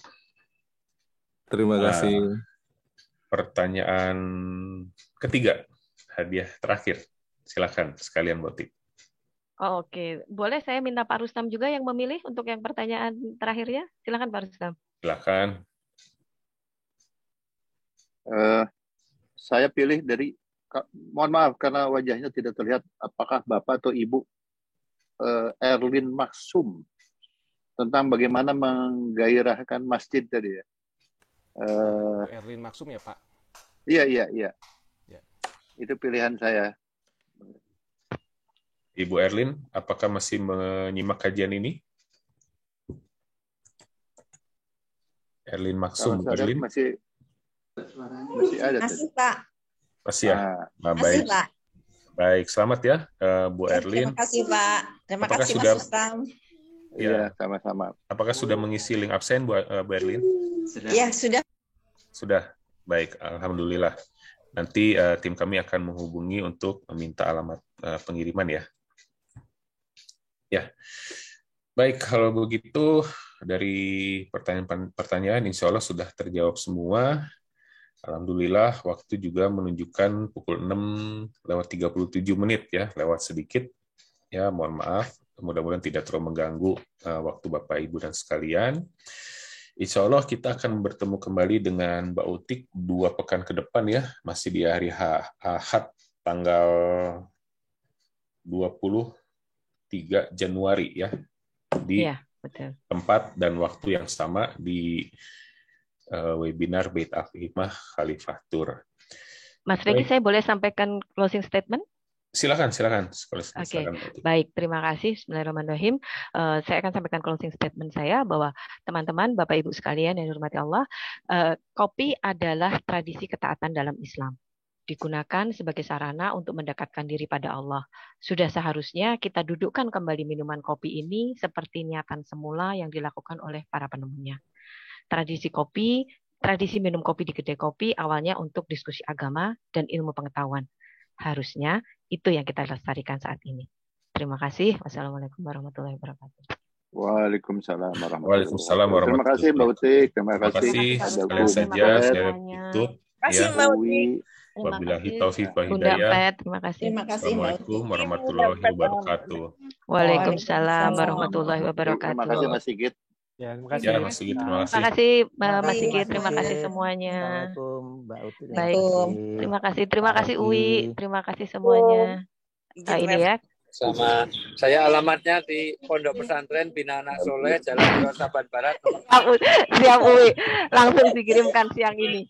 Terima kasih. Pertanyaan ketiga, hadiah terakhir. Silakan sekalian Mbak Utik. Oh, oke, boleh saya minta Pak Rustam juga yang memilih untuk yang pertanyaan terakhirnya? Silakan Pak Rustam. Silakan. Saya pilih dari, mohon maaf karena wajahnya tidak terlihat, apakah Bapak atau Ibu Erlin Maksum, tentang bagaimana menggairahkan masjid tadi ya. Erlin Maksum ya Pak? Iya. Ya. Itu pilihan saya. Ibu Erlin, apakah masih menyimak kajian ini? Erlin Maksum, Erlin? Masih ada. Masih Pak. Masih ya? Baik. Pak. Baik, selamat ya Bu Erlin. Terima kasih Pak. Terima Apakah kasih sudah, Mas Rustam. Iya, sama-sama. Apakah sudah mengisi link absen Bu Erlin? Iya, sudah. Sudah, baik, alhamdulillah. Nanti tim kami akan menghubungi untuk meminta alamat pengiriman ya. Ya, baik kalau begitu dari pertanyaan insya Allah sudah terjawab semua. Alhamdulillah waktu juga menunjukkan pukul 6:37 ya, lewat sedikit. Ya, mohon maaf. Mudah-mudahan tidak terlalu mengganggu waktu Bapak Ibu dan sekalian. Insya Allah kita akan bertemu kembali dengan Mbak Utik 2 pekan ke depan ya, masih di hari Ahad tanggal 23 Januari ya, di tempat dan waktu yang sama di webinar Bait Al-Hikmah Khalifah Tour. Mas Regi, saya boleh sampaikan closing statement? Silakan. Oke, baik. Terima kasih. Bismillahirrahmanirrahim. Saya akan sampaikan closing statement saya bahwa teman-teman, Bapak Ibu sekalian yang dihormati Allah, kopi adalah tradisi ketaatan dalam Islam. Digunakan sebagai sarana untuk mendekatkan diri pada Allah. Sudah seharusnya kita dudukkan kembali minuman kopi ini seperti niatan semula yang dilakukan oleh para penemunya. Tradisi minum kopi di kedai kopi awalnya untuk diskusi agama dan ilmu pengetahuan. Harusnya itu yang kita lestarikan saat ini. Terima kasih. Wassalamualaikum warahmatullahi wabarakatuh. Waalaikumsalam warahmatullahi wabarakatuh. Terima kasih Mbak Utik. Terima kasih. Sekalian saja saya tutup. Terima kasih Mbak Utik. Wabillahi taufiq wa hidayah. Terima kasih. Assalamualaikum warahmatullahi wabarakatuh. Waalaikumsalam warahmatullahi wabarakatuh. Terima kasih Mas Sigit. Ya, terima kasih. Ya, Mas Sigit, terima kasih. Terima kasih Mas Sigit, terima kasih semuanya. Assalamualaikum Mbak Uti. Baik, terima kasih Uwi, terima kasih semuanya. Ini ya. Sama saya alamatnya di Pondok Pesantren Bina Anak Soleh, Jalan Saban Barat. Siap Uwi, langsung dikirimkan siang ini.